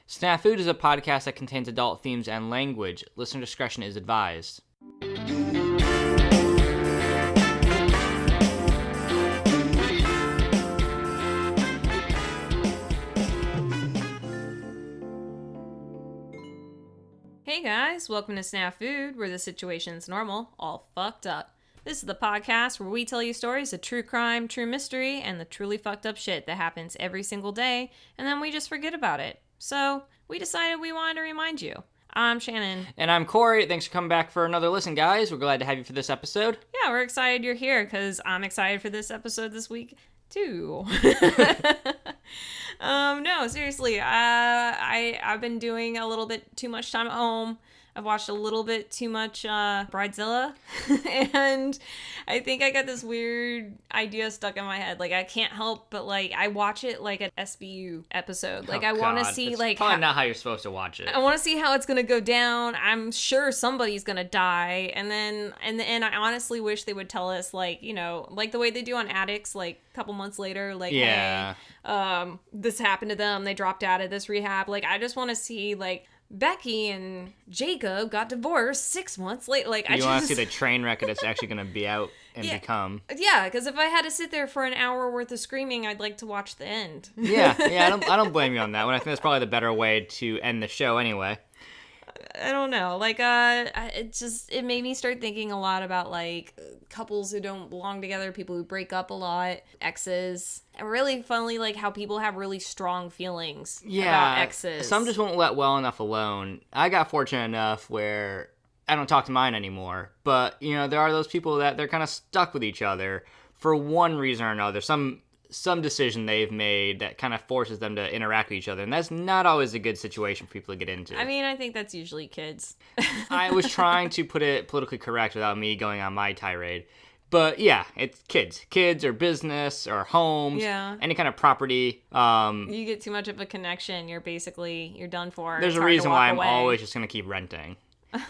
Snafu is a podcast that contains adult themes and language. Listener discretion is advised. Hey guys, welcome to Snafu, where the situation's normal, all fucked up. This is the podcast where we tell you stories of true crime, true mystery, and the truly fucked up shit that happens every single day, and then we just forget about it. So, we decided we wanted to remind you. I'm Shannon. And I'm Corey. Thanks for coming back for another listen, guys. We're glad to have you for this episode. Yeah, we're excited you're here, because I'm excited for this episode this week, too. No, seriously, I've been doing a little bit too much time at home. I've watched a little bit too much Bridezilla, and I think I got this weird idea stuck in my head. Like, I can't help but, like, I watch it like an SVU episode. Like, I want to see, it's like... probably not how you're supposed to watch it. I want to see how it's going to go down. I'm sure somebody's going to die, and then in the end, I honestly wish they would tell us, like, you know, like the way they do on Addicts, like, a couple months later, like, yeah. Hey, this happened to them, they dropped out of this rehab. Like, I just want to see, like, Becky and Jacob got divorced 6 months later. Like, you want to see the train wreck that's actually going to be out and become. Yeah, because if I had to sit there for an hour worth of screaming, I'd like to watch the end. Yeah, I don't blame you on that one. I think that's probably the better way to end the show anyway. I don't know. Like, it made me start thinking a lot about, like, couples who don't belong together, people who break up a lot, exes. And really funnily, like, how people have really strong feelings about exes. Some just won't let well enough alone. I got fortunate enough where I don't talk to mine anymore. But, you know, there are those people that they're kind of stuck with each other for one reason or another. Some decision they've made that kind of forces them to interact with each other. And that's not always a good situation for people to get into. I mean, I think that's usually kids. I was trying to put it politically correct without me going on my tirade. But yeah, it's kids. Kids or business or homes. Yeah. Any kind of property. You get too much of a connection, you're done for. There's a reason why I'm always just going to keep renting.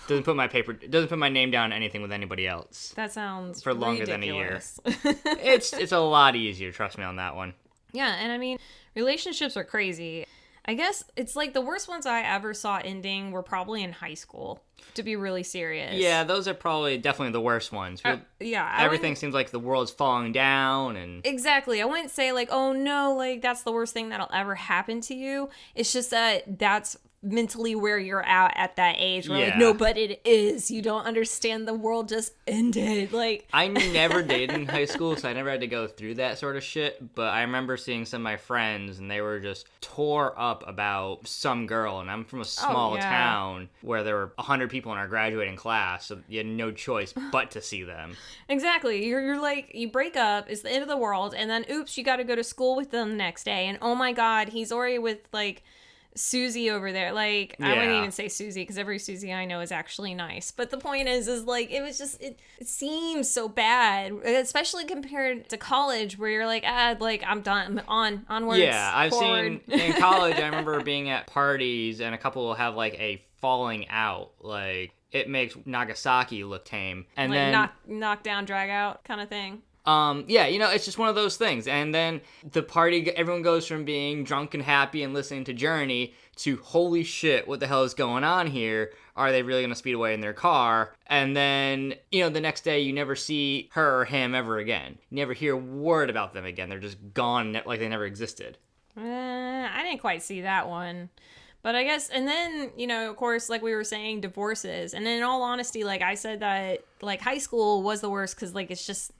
Doesn't put my name down anything with anybody else. That sounds for longer ridiculous. than a year. It's a lot easier, trust me on that one. Yeah, and I mean, relationships are crazy. I guess it's like the worst ones I ever saw ending were probably in high school, to be really serious. Yeah, those are probably definitely the worst ones. Everything seems like the world's falling down and... Exactly. I wouldn't say like, oh no, like that's the worst thing that'll ever happen to you. It's just that that's mentally where you're at that age where like, no, but it is. You don't understand, the world just ended. Like, I never dated in high school, so I never had to go through that sort of shit, but I remember seeing some of my friends and they were just tore up about some girl, and I'm from a small town where there were 100 people in our graduating class, so you had no choice but to see them. Exactly. You're like, you break up, it's the end of the world, and then oops, you got to go to school with them the next day, and oh my god, he's already with like Susie over there. Like, I wouldn't even say Susie because every Susie I know is actually nice. But the point is like, it was just, it seems so bad, especially compared to college where you're like, like, I'm done, onwards. Yeah, I've forward. seen in college, I remember being at parties and a couple will have like a falling out. Like, it makes Nagasaki look tame. And like then knock down, drag out kind of thing. Yeah, you know, it's just one of those things. And then the party, everyone goes from being drunk and happy and listening to Journey to, holy shit, what the hell is going on here? Are they really going to speed away in their car? And then, you know, the next day you never see her or him ever again. You never hear a word about them again. They're just gone like they never existed. I didn't quite see that one. But I guess, and then, you know, of course, like we were saying, divorces. And in all honesty, like I said that, like, high school was the worst because, like, it's just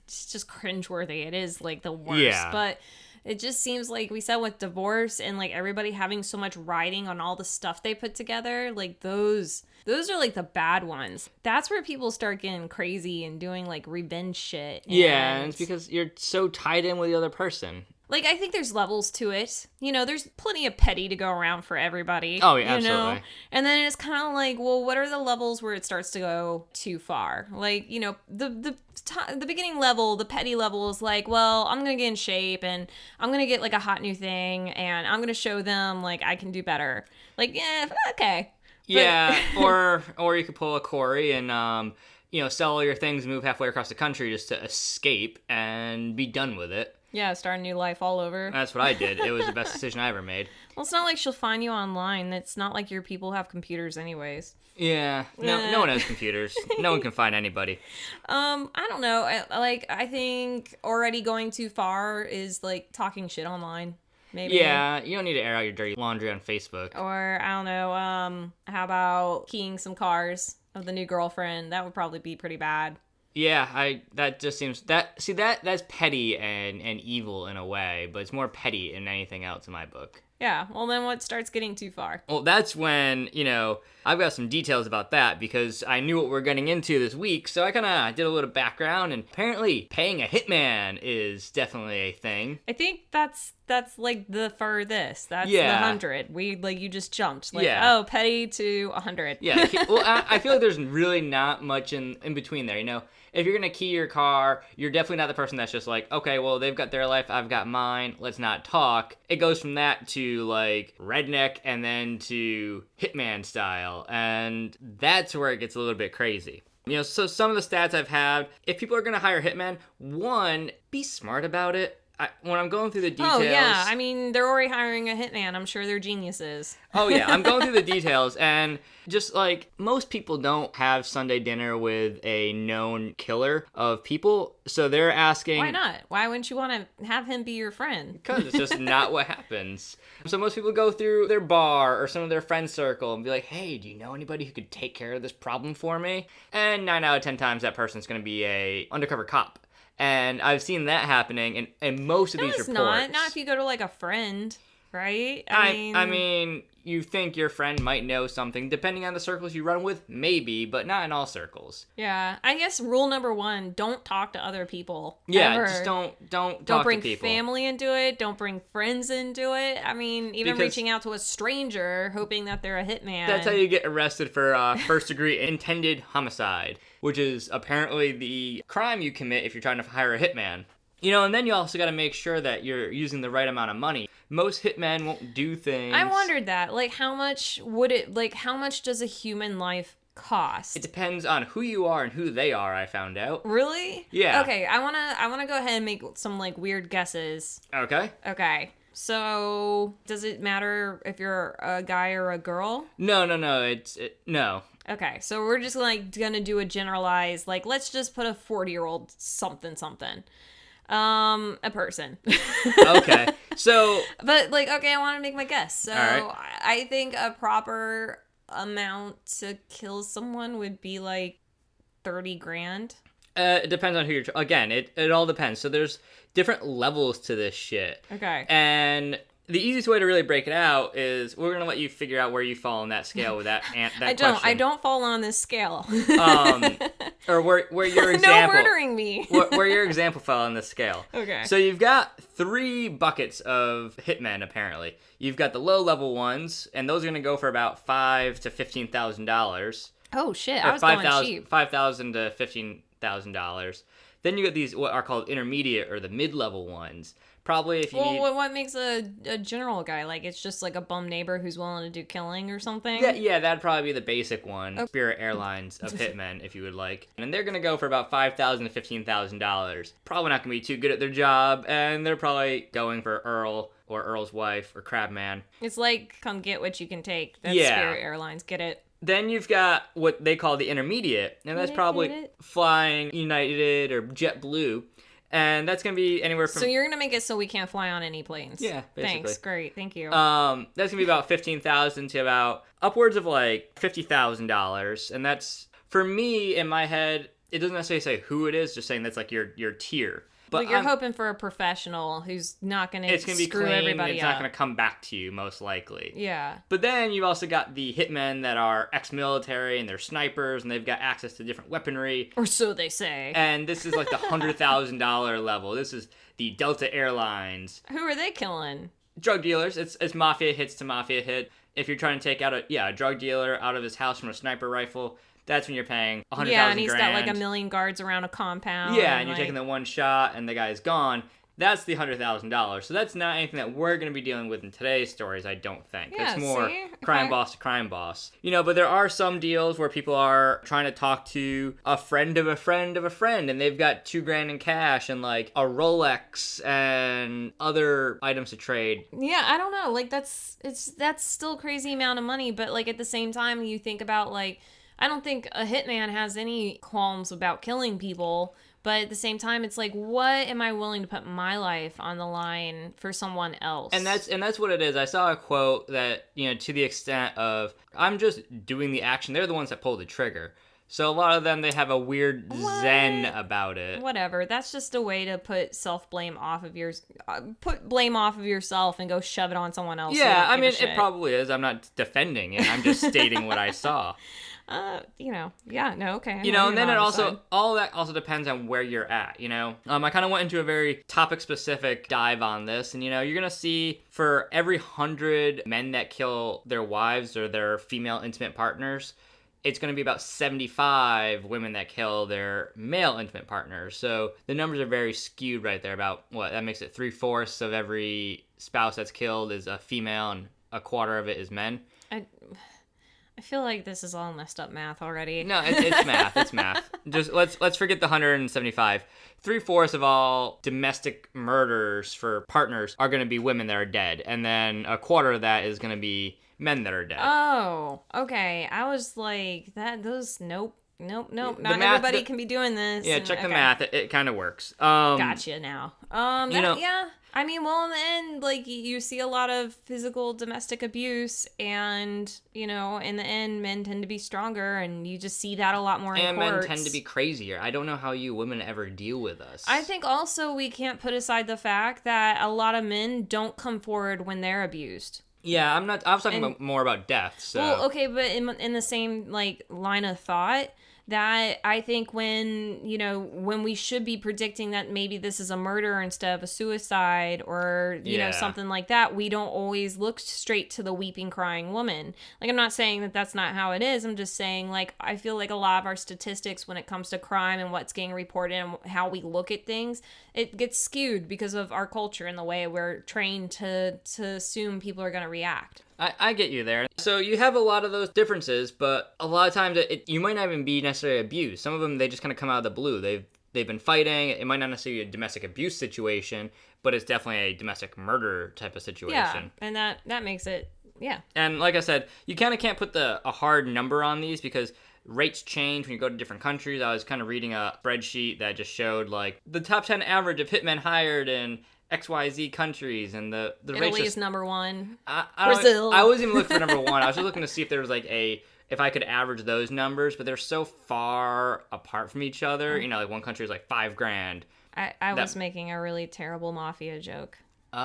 cringeworthy. It is, like, the worst. Yeah. But it just seems like we said with divorce and, like, everybody having so much riding on all the stuff they put together, like, those are, like, the bad ones. That's where people start getting crazy and doing, like, revenge shit. And it's because you're so tied in with the other person. Like, I think there's levels to it. You know, there's plenty of petty to go around for everybody. Oh, yeah, absolutely. Know? And then it's kind of like, well, what are the levels where it starts to go too far? Like, you know, the beginning level, the petty level is like, well, I'm going to get in shape and I'm going to get, like, a hot new thing and I'm going to show them, like, I can do better. Like, yeah, okay. Yeah, or you could pull a Corey and, you know, sell all your things and move halfway across the country just to escape and be done with it. Yeah, start a new life all over. That's what I did. It was the best decision I ever made. Well, it's not like she'll find you online. It's not like your people have computers anyways. Yeah, no one has computers. No one can find anybody. I don't know. I think already going too far is like talking shit online. Maybe. Yeah, you don't need to air out your dirty laundry on Facebook. Or I don't know. How about keying some cars of the new girlfriend? That would probably be pretty bad. Yeah, that just seems that's petty and evil in a way, but it's more petty than anything else in my book. Yeah, well then what starts getting too far? Well, that's when, I've got some details about that because I knew what we're getting into this week, so I kind of did a little background, and apparently paying a hitman is definitely a thing. I think that's like the furthest. That's the 100. You just jumped. Petty to 100. Yeah, well, I feel like there's really not much in between there, If you're going to key your car, you're definitely not the person that's just like, okay, well, they've got their life, I've got mine, let's not talk. It goes from that to, like, redneck and then to hitman style, and that's where it gets a little bit crazy. So some of the stats I've had, if people are going to hire hitmen, one, be smart about it. When I'm going through the details... Oh, yeah. I mean, they're already hiring a hitman. I'm sure they're geniuses. Oh, yeah. I'm going through the details, and just, like, most people don't have Sunday dinner with a known killer of people, so they're asking... Why not? Why wouldn't you want to have him be your friend? Because it's just not what happens. So most people go through their bar or some of their friend circle and be like, hey, do you know anybody who could take care of this problem for me? And 9 out of 10 times that person's going to be a undercover cop. And I've seen that happening in most of these reports. Not if you go to like a friend, right? I mean, you think your friend might know something, depending on the circles you run with, maybe, but not in all circles. Yeah, I guess rule number 1: don't talk to other people. Yeah, ever. Just don't talk to people. Don't bring family into it. Don't bring friends into it. I mean, even reaching out to a stranger, hoping that they're a hitman. That's how you get arrested for first-degree intended homicide, which is apparently the crime you commit if you're trying to hire a hitman. And then you also got to make sure that you're using the right amount of money. Most hitmen won't do things. I wondered that. Like, how much does a human life cost? It depends on who you are and who they are, I found out. Really? Yeah. Okay, I wanna go ahead and make some, like, weird guesses. Okay. So, does it matter if you're a guy or a girl? No. No. Okay, so we're just, like, gonna do a generalized, like, let's just put a 40-year-old something. A person. Okay. So. But, like, okay, I want to make my guess. So, right. I think a proper amount to kill someone would be, like, 30 grand. It depends on who you're... Again, it all depends. So there's different levels to this shit. Okay. And the easiest way to really break it out is we're going to let you figure out where you fall on that scale with that question. I don't fall on this scale. Or where your example... No murdering me. where your example fell on this scale. Okay. So you've got 3 buckets of hitmen, apparently. You've got the low-level ones, and those are going to go for about $5,000 to $15,000. Oh, shit. I was going cheap. $5,000 to $15,000. Then you got these, what are called intermediate or the mid-level ones. Probably if you need... Well, what makes a general guy? Like, it's just like a bum neighbor who's willing to do killing or something? Yeah, that'd probably be the basic one. Okay. Spirit Airlines of hitmen, if you would like. And they're going to go for about $5,000 to $15,000. Probably not going to be too good at their job, and they're probably going for Earl or Earl's wife or Crabman. It's like, come get what you can take. That's Spirit Airlines. Get it? Then you've got what they call the intermediate, and that's probably flying United or JetBlue. And that's going to be anywhere from... So you're going to make it so we can't fly on any planes. Yeah, basically. Thanks. Great. Thank you. That's going to be about $15,000 to about upwards of like $50,000. And that's, for me, in my head, it doesn't necessarily say who it is, just saying that's like your tier. But you're hoping for a professional who's not going to screw clean, everybody it's up. not going to come back to you, most likely. Yeah. But then you've also got the hitmen that are ex-military, and they're snipers, and they've got access to different weaponry. Or so they say. And this is like the $100,000 level. This is the Delta Airlines. Who are they killing? Drug dealers. It's mafia hits to mafia hit. If you're trying to take out a drug dealer out of his house from a sniper rifle... That's when you're paying $100,000. Yeah, and he's got like 1 million guards around a compound. Yeah, and you're taking the one shot, and the guy's gone. That's the $100,000. So that's not anything that we're going to be dealing with in today's stories, I don't think. Yeah, it's more see? crime boss to crime boss. You know, but there are some deals where people are trying to talk to a friend of a friend of a friend, and they've got $2,000 in cash and like a Rolex and other items to trade. Yeah, I don't know. Like that's still a crazy amount of money, but like at the same time you think about like I don't think a hitman has any qualms about killing people, but at the same time it's like what am I willing to put my life on the line for someone else? And that's what it is. I saw a quote that, you know, to the extent of I'm just doing the action. They're the ones that pull the trigger. So a lot of them, they have a weird zen about it. Whatever. That's just a way to put blame off of yourself and go shove it on someone else. Yeah, I mean, it probably is. I'm not defending it. I'm just stating what I saw. Yeah, no, okay. You know, and then all that also depends on where you're at, you know? I kind of went into a very topic-specific dive on this, and, you know, you're going to see for every 100 men that kill their wives or their female intimate partners, it's going to be about 75 women that kill their male intimate partners. So the numbers are very skewed right there. About what that makes it 3/4 of every spouse that's killed is a female, and a quarter of it is men. I feel like this is all messed up math already. No, it's math. It's math. Just let's forget the 175. 3/4 of all domestic murders for partners are going to be women that are dead, and then a quarter of that is going to be men that are dead. Oh, okay. I was like, nope. Not everybody can be doing this. Yeah, check the math. It kind of works. Gotcha now. Yeah. I mean, well, in the end, like, you see a lot of physical domestic abuse, and, you know, in the end, men tend to be stronger, and you just see that a lot more in courts. And men tend to be crazier. I don't know how you women ever deal with us. I think also we can't put aside the fact that a lot of men don't come forward when they're abused. Yeah, I was talking more about death, so. Well, okay, but in the same, like, line of thought, that I think when we should be predicting that maybe this is a murder instead of a suicide or, you know, something like that, we don't always look straight to the weeping, crying woman. Like, I'm not saying that that's not how it is. I'm just saying, like, I feel like a lot of our statistics when it comes to crime and what's getting reported and how we look at things, it gets skewed because of our culture and the way we're trained to assume people are going to react. I get you there. So you have a lot of those differences, but a lot of times you might not even be necessarily abused. Some of them, they just kind of come out of the blue. They've been fighting. It might not necessarily be a domestic abuse situation, but it's definitely a domestic murder type of situation. Yeah, and that makes it, yeah. And like I said, you kind of can't put a hard number on these because rates change when you go to different countries. I was kind of reading a spreadsheet that just showed, like, the top 10 average of hitmen hired in XYZ countries, and the Italy is number one. Brazil. I wasn't even looking for number one. I was just looking to see if there was if I could average those numbers, but they're so far apart from each other. You know, like one country is like $5,000. I was making a really terrible mafia joke. Oh.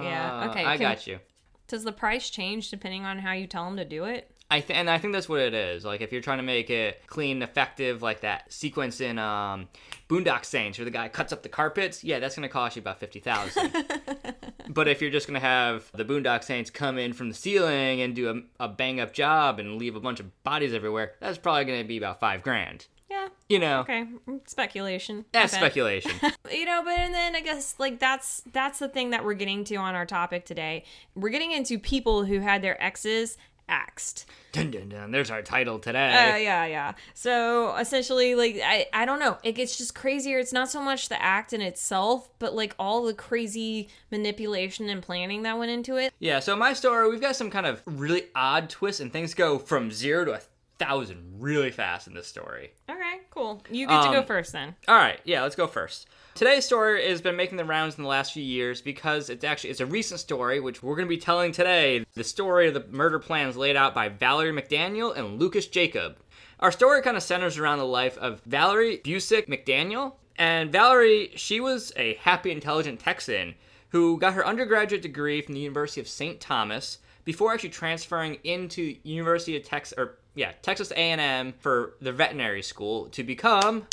Yeah. Okay. I got you. Does the price change depending on how you tell them to do it? I think that's what it is. Like, if you're trying to make it clean, effective, like that sequence in Boondock Saints where the guy cuts up the carpets, yeah, that's going to cost you about $50,000. But if you're just going to have the Boondock Saints come in from the ceiling and do a bang-up job and leave a bunch of bodies everywhere, that's probably going to be about $5,000. Yeah. You know. Okay. Speculation. That's speculation. You know, but and then I guess, like, that's the thing that we're getting to on our topic today. We're getting into people who had their exes axed. Dun, dun, dun. There's our title today. Yeah. So essentially, like, I don't know. It gets just crazier. It's not so much the act in itself, but like all the crazy manipulation and planning that went into it. Yeah. So my story, we've got some kind of really odd twists, and things go from 0 to 1,000 really fast in this story. Okay, cool. You get to go first then. All right. Yeah, let's go first. Today's story has been making the rounds in the last few years because it's a recent story, which we're going to be telling today. The story of the murder plans laid out by Valerie MacDaniel and Lucas Jacob. Our story kind of centers around the life of Valerie Busick MacDaniel. And Valerie, she was a happy, intelligent Texan who got her undergraduate degree from the University of St. Thomas before actually transferring into University of Texas A&M for the veterinary school to become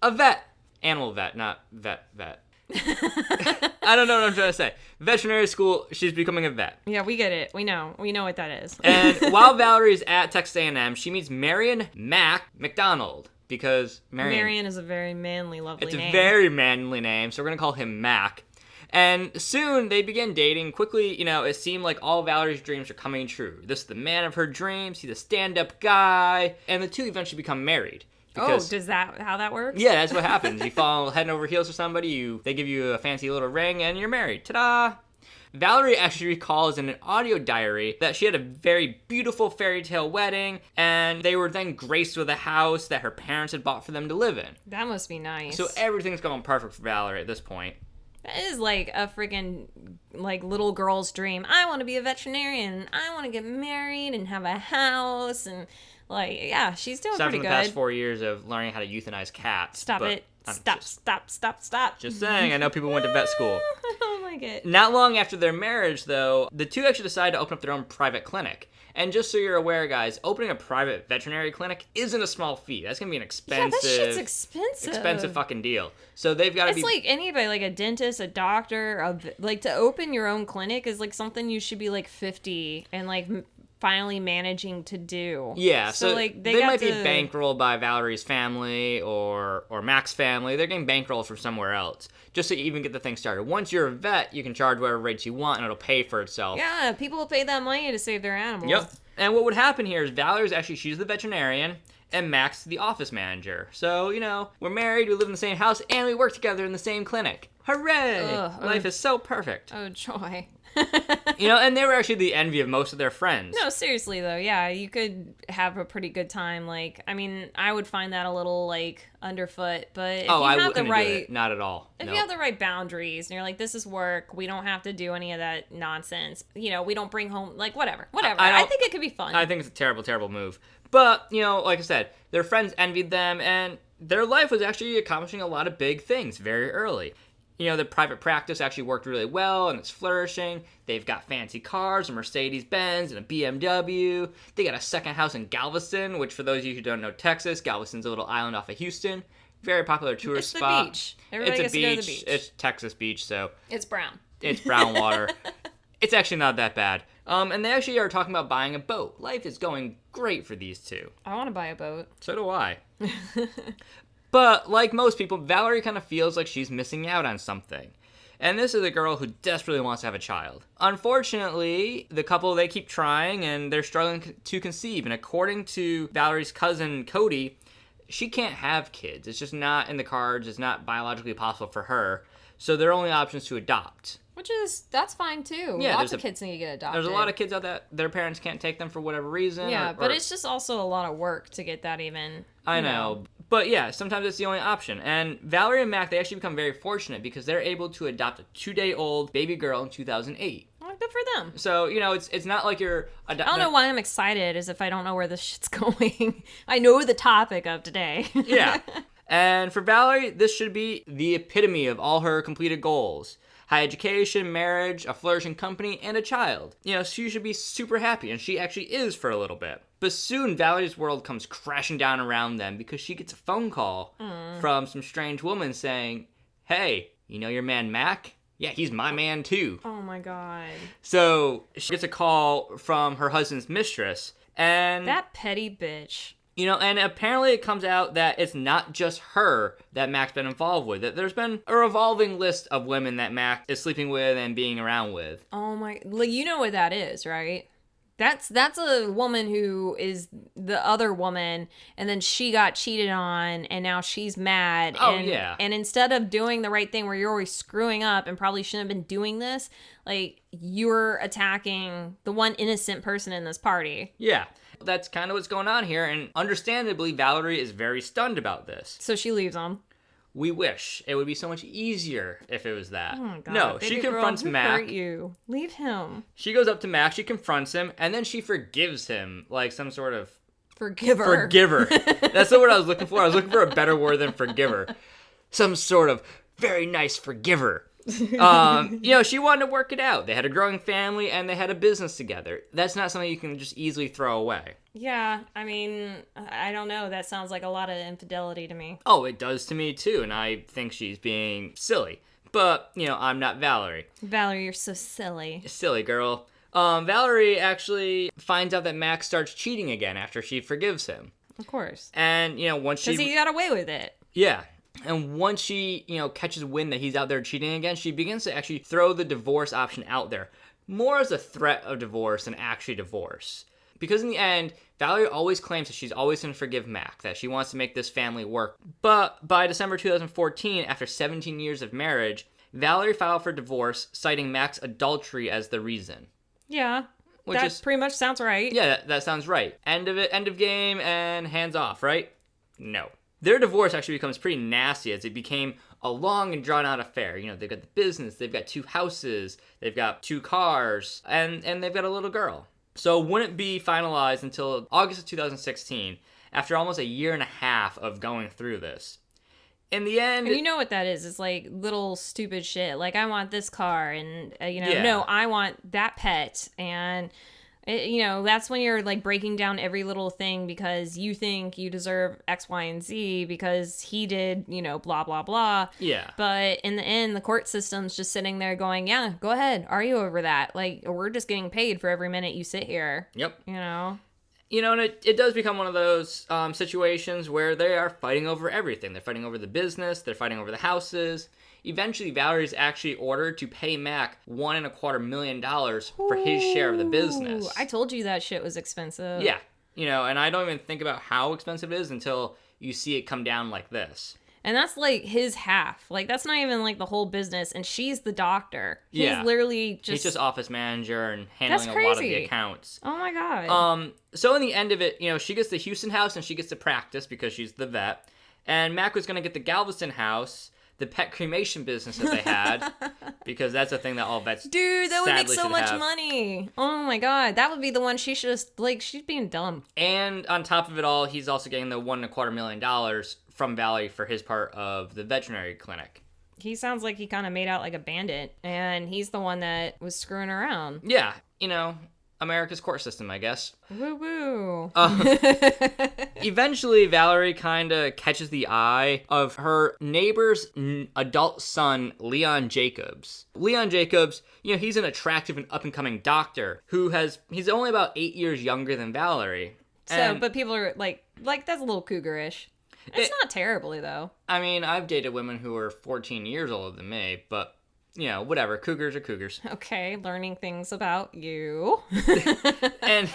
a vet. Animal vet, not vet. I don't know what I'm trying to say. Veterinary school, she's becoming a vet. Yeah, we get it. We know what that is. And while Valerie's at Texas A&M, she meets Marion MacDonald. because Marion is a very manly, lovely name. It's a very manly name, so we're going to call him Mac. And soon they began dating. Quickly, it seemed like all Valerie's dreams are coming true. This is the man of her dreams. He's a stand-up guy. And the two eventually become married. Does that how that works? Yeah, that's what happens. You fall head over heels for somebody, they give you a fancy little ring, and you're married. Ta-da! Valerie actually recalls in an audio diary that she had a very beautiful fairy tale wedding, and they were then graced with a house that her parents had bought for them to live in. That must be nice. So everything's going perfect for Valerie at this point. That is like a freaking little girl's dream. I want to be a veterinarian. I want to get married and have a house and she's doing pretty good. The past 4 years of learning how to euthanize cats. Stop. Just saying. I know people went to vet school. I don't like it. Not long after their marriage, though, the two actually decided to open up their own private clinic. And just so you're aware, guys, opening a private veterinary clinic isn't a small feat. That's going to be an expensive... Yeah, that shit's expensive. Expensive fucking deal. So they've got to be... It's like anybody, like a dentist, a doctor, to open your own clinic is like something you should be 50 and finally managing to do. Yeah, so they might be bankrolled by Valerie's family or Mac's family. They're getting bankrolled from somewhere else, just so you even get the thing started. Once you're a vet, you can charge whatever rates you want, and it'll pay for itself. Yeah, people will pay that money to save their animals. Yep. And what would happen here is Valerie's she's the veterinarian, and Mac's the office manager. So, we're married, we live in the same house, and we work together in the same clinic. Hooray! Life is so perfect. Oh, joy. And they were actually the envy of most of their friends. No, seriously though, yeah, you could have a pretty good time. I would find that a little underfoot, but if you have the right, not at all. If you have the right boundaries, and you're like, this is work, we don't have to do any of that nonsense. We don't bring home whatever. I think it could be fun. I think it's a terrible, terrible move. But like I said, their friends envied them, and their life was actually accomplishing a lot of big things very early. The private practice actually worked really well, and it's flourishing. They've got fancy cars, a Mercedes-Benz, and a BMW. They got a second house in Galveston, which for those of you who don't know Texas, Galveston's a little island off of Houston. Very popular tourist spot. It's the beach. Everybody gets to go to the beach. It's Texas beach, so... It's brown. It's brown water. It's actually not that bad. And they actually are talking about buying a boat. Life is going great for these two. I want to buy a boat. So do I. But, like most people, Valerie kind of feels like she's missing out on something. And this is a girl who desperately wants to have a child. Unfortunately, the couple, they keep trying, and they're struggling to conceive. And according to Valerie's cousin, Cody, she can't have kids. It's just not in the cards. It's not biologically possible for her. So their only option is to adopt. That's fine, too. Yeah, Lots of kids need to get adopted. There's a lot of kids out there, their parents can't take them for whatever reason. Yeah, but it's just also a lot of work to get that even. I know. But yeah, sometimes it's the only option. And Valerie and Mac, they actually become very fortunate because they're able to adopt a 2-day-old baby girl in 2008. Well, good for them. So, it's not like you're... I don't know why I'm excited, as if I don't know where this shit's going. I know the topic of today. Yeah. And for Valerie, this should be the epitome of all her completed goals. High education, marriage, a flourishing company, and a child. She should be super happy, and she actually is for a little bit. But soon, Valerie's world comes crashing down around them because she gets a phone call from some strange woman saying, hey, your man Mac? Yeah, he's my man too. Oh my god. So she gets a call from her husband's mistress, and... That petty bitch. And apparently it comes out that it's not just her that Mac's been involved with. That there's been a revolving list of women that Mac is sleeping with and being around with. Oh my... You know what that is, right? That's a woman who is the other woman, and then she got cheated on, and now she's mad. Oh, yeah. And instead of doing the right thing where you're always screwing up and probably shouldn't have been doing this, you're attacking the one innocent person in this party. Yeah. That's kind of what's going on here, and understandably, Valerie is very stunned about this. So she leaves him. We wish. It would be so much easier if it was that. Oh my god. No, she confronts Mac. Hurt you. Leave him. She goes up to Mac, she confronts him, and then she forgives him, like some sort of... Forgiver. That's the word I was looking for. I was looking for a better word than forgiver. Some sort of very nice forgiver. She wanted to work it out. They had a growing family and they had a business together. That's not something you can just easily throw away. Yeah, I mean, I don't know. That sounds like a lot of infidelity to me. Oh, it does to me too, and I think she's being silly. But, I'm not Valerie. Valerie, you're so silly. Silly girl. Valerie actually finds out that Max starts cheating again after she forgives him. Of course. And, once she... Because he got away with it. Yeah. And once she, catches wind that he's out there cheating again, she begins to actually throw the divorce option out there. More as a threat of divorce than actually divorce. Because in the end, Valerie always claims that she's always going to forgive Mac, that she wants to make this family work. But by December 2014, after 17 years of marriage, Valerie filed for divorce, citing Mac's adultery as the reason. Yeah, that pretty much sounds right. Yeah, that sounds right. End of it, end of game, and hands off, right? No. Their divorce actually becomes pretty nasty as it became a long and drawn-out affair. They've got the business, they've got 2 houses, they've got 2 cars, and they've got a little girl. So it wouldn't be finalized until August of 2016, after almost a year and a half of going through this. In the end... And you know what that is. It's like little stupid shit. Like, I want this car, and, no, I want that pet, and... that's when you're like breaking down every little thing because you think you deserve X, Y, and Z because he did, blah, blah, blah. Yeah. But in the end, the court system's just sitting there going, yeah, go ahead. Argue over that. Like, we're just getting paid for every minute you sit here. Yep. And it does become one of those situations where they are fighting over everything. They're fighting over the business. They're fighting over the houses. Eventually, Valerie's actually ordered to pay Mac $1.25 million for his share of the business. I told you that shit was expensive. Yeah. And I don't even think about how expensive it is until you see it come down like this. And that's like his half. Like, that's not even like the whole business. And she's the doctor. He's literally just... He's just office manager and handling a lot of the accounts. Oh my God. So in the end of it, she gets the Houston house and she gets to practice because she's the vet. And Mac was going to get the Galveston house, the pet cremation business that they had, because that's a thing that all vets Dude, that would make so much money. Oh my God. That would be the one she should have, like, she's being dumb. And on top of it all, he's also getting the $1.25 million from Valerie for his part of the veterinary clinic. He sounds like he kind of made out like a bandit, and he's the one that was screwing around. Yeah, America's court system, I guess. Woo-woo. Eventually, Valerie kind of catches the eye of her neighbor's adult son, Leon Jacobs. Leon Jacobs, he's an attractive and up-and-coming doctor he's only about 8 years younger than Valerie. But people are like that's a little cougarish. It's not terribly, though. I mean, I've dated women who are 14 years older than me, but... whatever. Cougars are cougars. Okay, learning things about you. And,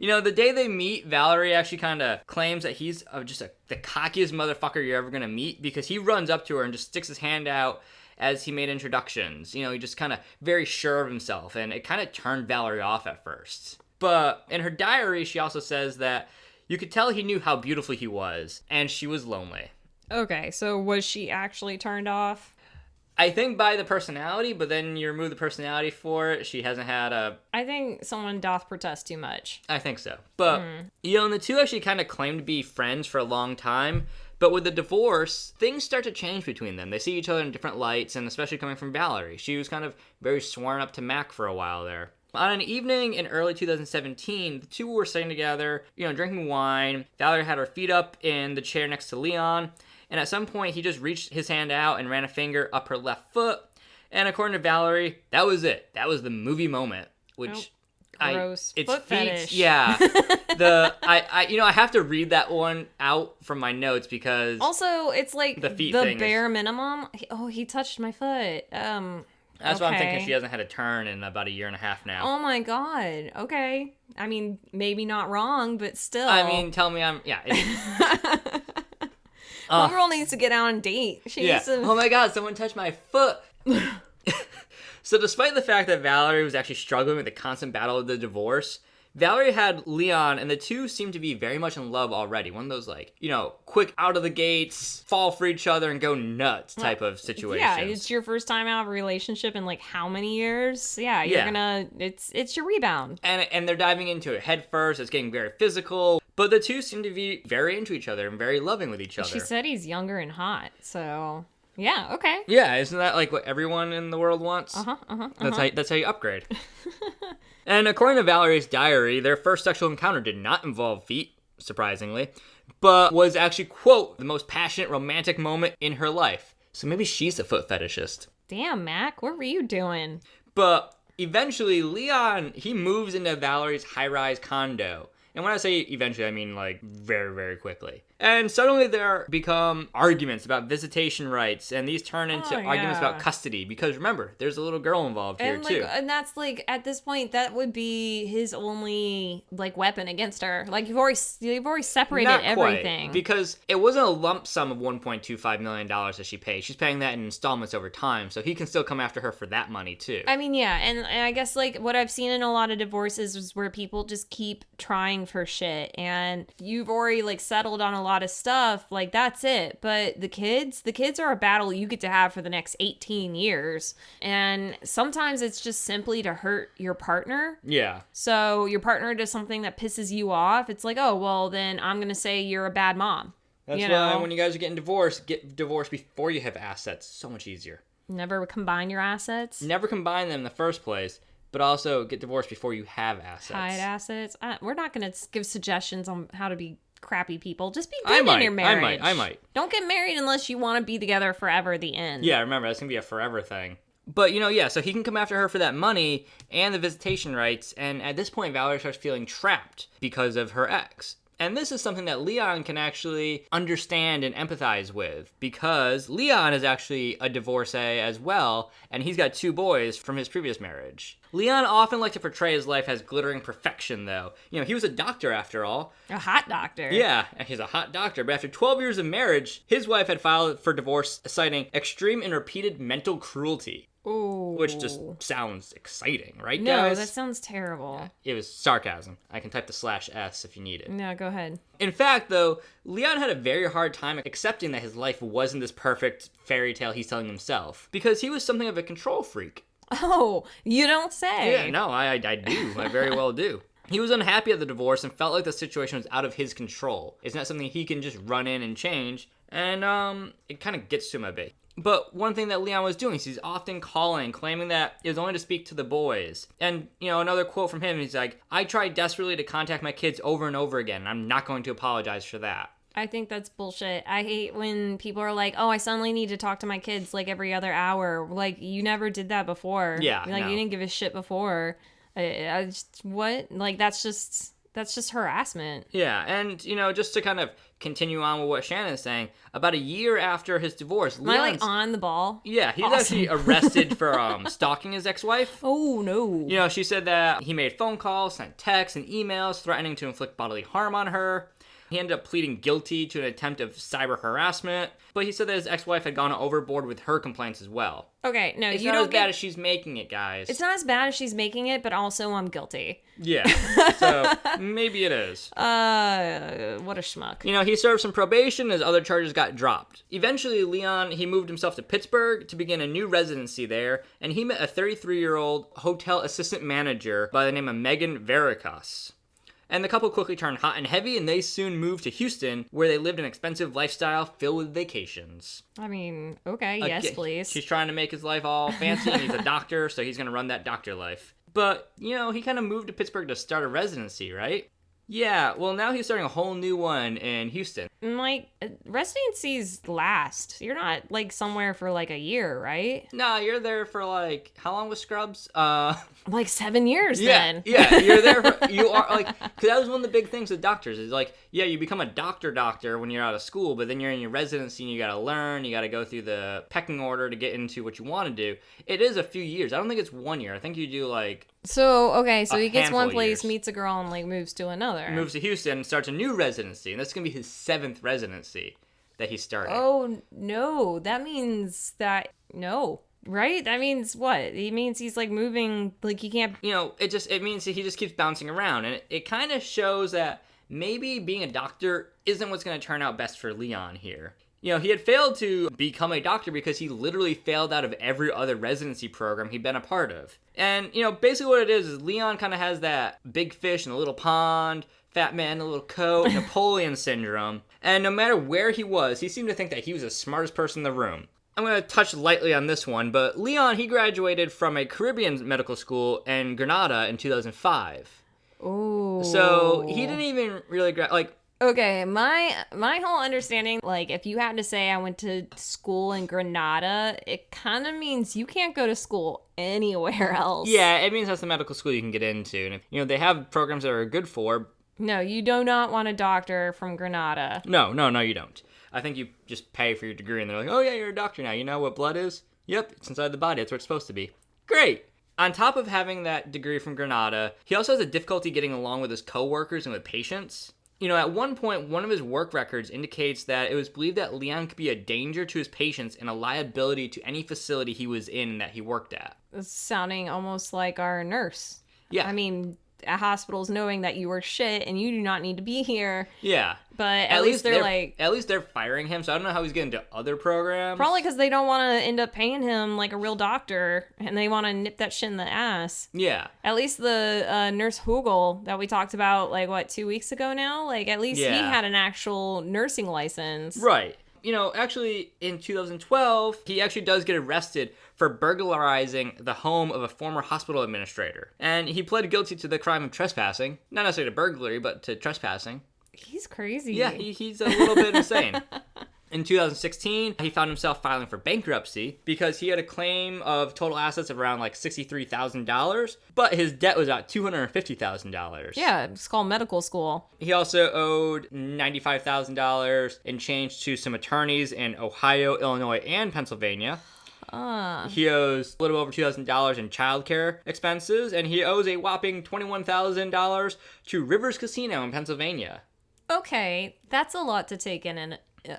the day they meet, Valerie actually kind of claims that he's just the cockiest motherfucker you're ever going to meet because he runs up to her and just sticks his hand out as he made introductions. He just kind of very sure of himself, and it kind of turned Valerie off at first. But in her diary, she also says that you could tell he knew how beautiful he was, and she was lonely. Okay, so was she actually turned off? I think by the personality, but then you remove the personality for it, she hasn't had a... I think someone doth protest too much. I think so. But, and the two actually kind of claim to be friends for a long time, but with the divorce, things start to change between them. They see each other in different lights, and especially coming from Valerie. She was kind of very sworn up to Mac for a while there. On an evening in early 2017, the two were sitting together, drinking wine. Valerie had her feet up in the chair next to Leon. And at some point, he just reached his hand out and ran a finger up her left foot. And according to Valerie, that was it. That was the movie moment, which gross. It's foot fetish. Yeah. I have to read that one out from my notes because also it's like the bare minimum. He touched my foot. That's what I'm thinking. She hasn't had a turn in about a year and a half now. Oh my God. Okay. I mean, maybe not wrong, but still. I mean, tell me I'm... Yeah. One girl needs to get out on date. She needs to... Oh my God, someone touched my foot. So despite the fact that Valerie was actually struggling with the constant battle of the divorce, Valerie had Leon, and the two seemed to be very much in love already. One of those, quick out of the gates, fall for each other, and go nuts type of situations. Yeah, it's your first time out of a relationship in, how many years? Yeah, you're gonna... It's your rebound. And they're diving into it head first. It's getting very physical. But the two seem to be very into each other and very loving with each other. She said he's younger and hot, so... Yeah, okay. Yeah, isn't that what everyone in the world wants? That's how you upgrade. And according to Valerie's diary, their first sexual encounter did not involve feet, surprisingly, but was actually, quote, the most passionate romantic moment in her life. So maybe she's a foot fetishist. Damn, Mac, what were you doing? But eventually, Leon, he moves into Valerie's high-rise condo. And when I say eventually, I mean like very, very quickly. And suddenly there become arguments about visitation rights, and these turn into arguments about custody, because remember, there's a little girl involved here too. And that's like, at this point, that would be his only like weapon against her. Like you've already separated Not everything. Quite, because it wasn't a lump sum of $1.25 million that she paid. She's paying that in installments over time, so he can still come after her for that money too. I mean, yeah, and I guess like what I've seen in a lot of divorces is where people just keep trying for shit, and you've already like settled on a lot of stuff, like that's it. But the kids are a battle you get to have for the next 18 years, and sometimes it's just simply to hurt your partner. Yeah. So your partner does something that pisses you off, it's like, oh well, then I'm gonna say you're a bad mom. That's why when you guys are getting divorced, get divorced before you have assets. So much easier. Never combine your assets. Never combine them in the first place, but also get divorced before you have assets. Hide assets. We're not going to give suggestions on how to be crappy people. Just be good in your marriage. I might. Don't get married unless you want to be together forever, the end. Yeah, remember, that's going to be a forever thing. But, so he can come after her for that money and the visitation rights, and at this point, Valerie starts feeling trapped because of her ex. And this is something that Leon can actually understand and empathize with, because Leon is actually a divorcee as well, and he's got 2 boys from his previous marriage. Leon often liked to portray his life as glittering perfection, though. He was a doctor after all. A hot doctor. Yeah, he's a hot doctor, but after 12 years of marriage, his wife had filed for divorce, citing extreme and repeated mental cruelty. Ooh. Which just sounds exciting, right, no, guys? No, that sounds terrible. It was sarcasm. I can type the /S if you need it. No, go ahead. In fact, though, Leon had a very hard time accepting that his life wasn't this perfect fairy tale he's telling himself, because he was something of a control freak. Oh, you don't say. Yeah, no, I do. I very well do. He was unhappy at the divorce and felt like the situation was out of his control. It's not something he can just run in and change, and it kind of gets to him a bit. But one thing that Leon was doing is he's often calling, claiming that it was only to speak to the boys. And, another quote from him, he's like, I tried desperately to contact my kids over and over again, and I'm not going to apologize for that. I think that's bullshit. I hate when people are like, oh, I suddenly need to talk to my kids like every other hour. Like, you never did that before. Yeah, Like, no. You didn't give a shit before. What? Like, that's just harassment. Yeah, and, just to kind of continue on with what Shannon's saying, about a year after his divorce, Am I, like, on the ball? Yeah, he's awesome. Actually arrested for stalking his ex-wife. Oh, no. She said that he made phone calls, sent texts and emails threatening to inflict bodily harm on her. He ended up pleading guilty to an attempt of cyber harassment, but he said that his ex-wife had gone overboard with her complaints as well. Okay, no, it's you not don't as bad as she's making it, guys. It's not as bad as she's making it, but also I'm guilty. Yeah, so maybe it is. What a schmuck. He served some probation, his other charges got dropped. Eventually, Leon, he moved himself to Pittsburgh to begin a new residency there, and he met a 33-year-old hotel assistant manager by the name of Megan Verikas. And the couple quickly turned hot and heavy, and they soon moved to Houston, where they lived an expensive lifestyle filled with vacations. I mean, okay, yes, please. She's trying to make his life all fancy, and he's a doctor, so he's going to run that doctor life. But, he kind of moved to Pittsburgh to start a residency, right? Yeah, well, now he's starting a whole new one in Houston. Like, residencies last. You're not, like, somewhere for, like, a year, right? Nah, you're there for, like, how long was Scrubs? Like 7 years, then. Yeah, you're there you are, like, because that was one of the big things with doctors, is, like, yeah, you become a doctor when you're out of school, but then you're in your residency and you gotta learn, you gotta go through the pecking order to get into what you want to do. It is a few years. I don't think it's 1 year. I think you do, like... So he gets one place, meets a girl, and, like, moves to another. He moves to Houston and starts a new residency, and this is going to be his 7th residency that he started. Oh, no. That means that... No. Right? That means what? It means he's, like, moving, like, he can't... It means that he just keeps bouncing around, and it kind of shows that maybe being a doctor isn't what's going to turn out best for Leon here. He had failed to become a doctor because he literally failed out of every other residency program he'd been a part of. And, basically what it is Leon kind of has that big fish in a little pond, fat man in a little coat, Napoleon syndrome. And no matter where he was, he seemed to think that he was the smartest person in the room. I'm going to touch lightly on this one, but Leon, he graduated from a Caribbean medical school in Grenada in 2005. Oh. So he didn't even really Okay, my whole understanding, like, if you had to say I went to school in Grenada, it kind of means you can't go to school anywhere else. Yeah, it means that's the medical school you can get into. And, they have programs that are good for, No, you do not want a doctor from Granada. No, you don't. I think you just pay for your degree, and they're like, oh yeah, you're a doctor now. You know what blood is? Yep, it's inside the body. That's where it's supposed to be. Great. On top of having that degree from Granada, he also has a difficulty getting along with his coworkers and with patients. At one point, one of his work records indicates that it was believed that Leon could be a danger to his patients and a liability to any facility he was in that he worked at. It's sounding almost like our nurse. Yeah. I mean, at hospitals knowing that you were shit and you do not need to be here. Yeah. But at least they're like... At least they're firing him, so I don't know how he's getting to other programs. Probably because they don't want to end up paying him like a real doctor, and they want to nip that shit in the ass. Yeah. At least the nurse Hugel that we talked about, 2 weeks ago now? At least he had an actual nursing license. Right. Actually, in 2012, he actually does get arrested for burglarizing the home of a former hospital administrator. And he pled guilty to the crime of trespassing. Not necessarily to burglary, but to trespassing. He's crazy. Yeah, he's a little bit insane. In 2016, he found himself filing for bankruptcy because he had a claim of total assets of around $63,000, but his debt was about $250,000. Yeah, it's called medical school. He also owed $95,000 in change to some attorneys in Ohio, Illinois, and Pennsylvania. He owes a little over $2,000 in childcare expenses, and he owes a whopping $21,000 to Rivers Casino in Pennsylvania. Okay, that's a lot to take in and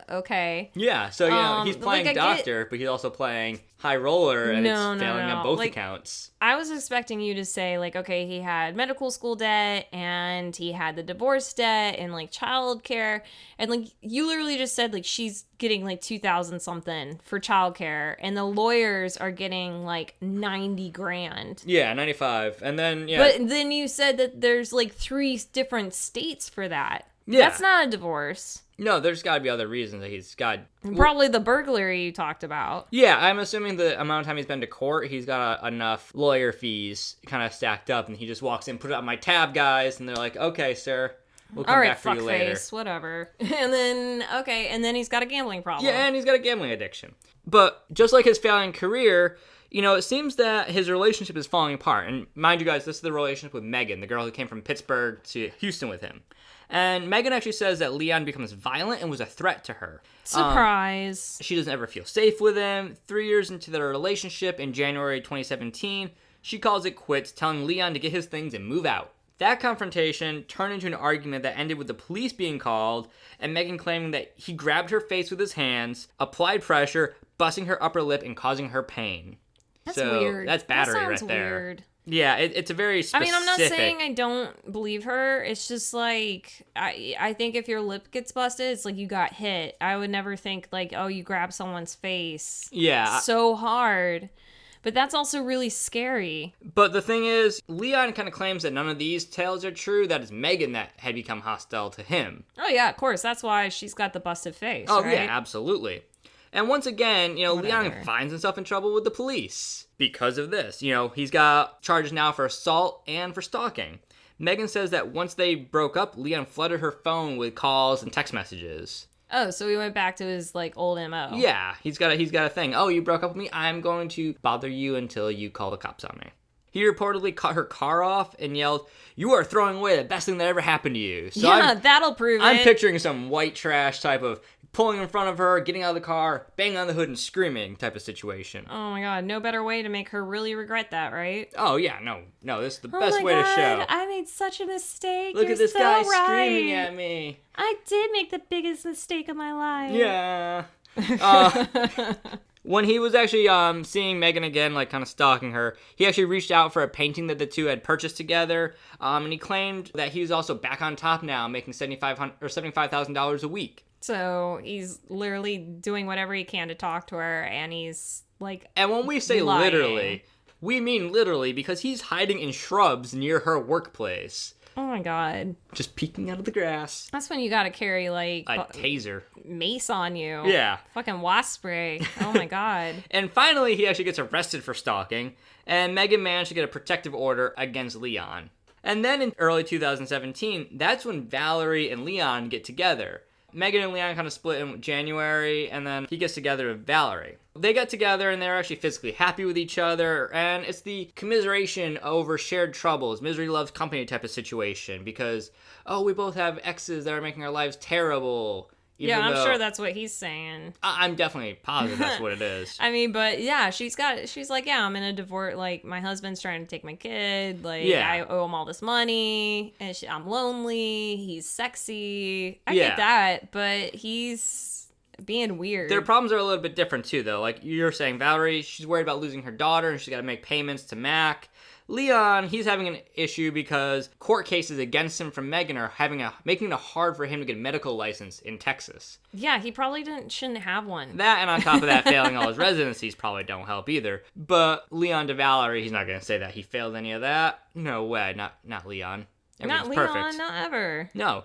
okay. Yeah, so, he's playing doctor, but he's also playing high roller, and it's failing on both accounts. I was expecting you to say, okay, he had medical school debt, and he had the divorce debt, and, childcare, and, you literally just said, she's getting, $2,000 something for childcare, and the lawyers are getting, 90 grand. Yeah, 95, and then, yeah. But then you said that there's, 3 different states for that. Yeah. That's not a divorce. No, there's got to be other reasons that he's got... Probably the burglary you talked about. Yeah, I'm assuming the amount of time he's been to court, he's got enough lawyer fees kind of stacked up, and he just walks in, put it on my tab, guys, and they're like, okay, sir, we'll come back for you later. Face, whatever. And then he's got a gambling problem. Yeah, and he's got a gambling addiction. But just like his failing career, it seems that his relationship is falling apart. And mind you guys, this is the relationship with Megan, the girl who came from Pittsburgh to Houston with him. And Megan actually says that Leon becomes violent and was a threat to her. Surprise. She doesn't ever feel safe with him. 3 years into their relationship, in January 2017, she calls it quits, telling Leon to get his things and move out. That confrontation turned into an argument that ended with the police being called, and Megan claiming that he grabbed her face with his hands, applied pressure, busting her upper lip and causing her pain. That's weird. That's battery right there. Weird. Yeah, it's a very specific... I'm not saying I don't believe her. It's just I think if your lip gets busted, it's you got hit. I would never think you grab someone's face. Yeah. So hard. But that's also really scary. But the thing is, Leon kind of claims that none of these tales are true. That it's Megan that had become hostile to him. Oh yeah, of course. That's why she's got the busted face, Oh right? yeah, absolutely. And once again, Leon finds himself in trouble with the police because of this. He's got charges now for assault and for stalking. Megan says that once they broke up, Leon flooded her phone with calls and text messages. Oh, so he went back to his old MO. Yeah, he's got a thing. Oh, you broke up with me? I'm going to bother you until you call the cops on me. He reportedly cut her car off and yelled, "You are throwing away the best thing that ever happened to you." So yeah, that'll prove it. I'm picturing some white trash type of pulling in front of her, getting out of the car, banging on the hood and screaming type of situation. Oh my god, no better way to make her really regret that, right? Oh yeah, no, this is the best way to show. I made such a mistake. Look You're at this so guy right. screaming at me. I did make the biggest mistake of my life. Yeah. When he was actually seeing Megan again, kind of stalking her, he actually reached out for a painting that the two had purchased together, and he claimed that he was also back on top now, making $75,000 a week. So he's literally doing whatever he can to talk to her, and he's And when we say lying. literally, we mean literally because he's hiding in shrubs near her workplace. Oh my god. Just peeking out of the grass. That's when you gotta carry a taser. Mace on you. Yeah. Fucking wasp spray. Oh my god. And finally, he actually gets arrested for stalking, and Megan managed to get a protective order against Leon. And then in early 2017, that's when Valerie and Leon get together. Megan and Leon kind of split in January, and then he gets together with Valerie. They get together, and they're actually physically happy with each other, and it's the commiseration over shared troubles, misery loves company type of situation, because, oh, we both have exes that are making our lives terrible. Yeah, I'm sure that's what he's saying. I'm definitely positive that's what it is. I mean, but yeah, she's like, yeah, I'm in a divorce. Like, my husband's trying to take my kid. Like, yeah. I owe him all this money. And I'm lonely. He's sexy. I get that, but he's being weird. Their problems are a little bit different, too, though. Like you're saying, Valerie, she's worried about losing her daughter, and she's got to make payments to Mac. Leon, he's having an issue because court cases against him from Megan are making it hard for him to get a medical license in Texas. Yeah, he probably shouldn't have one. That, and on top of that, failing all his residencies probably don't help either. But Leon to Valerie, he's not going to say that he failed any of that. No way, not Leon. Not Leon, perfect. Not ever. No.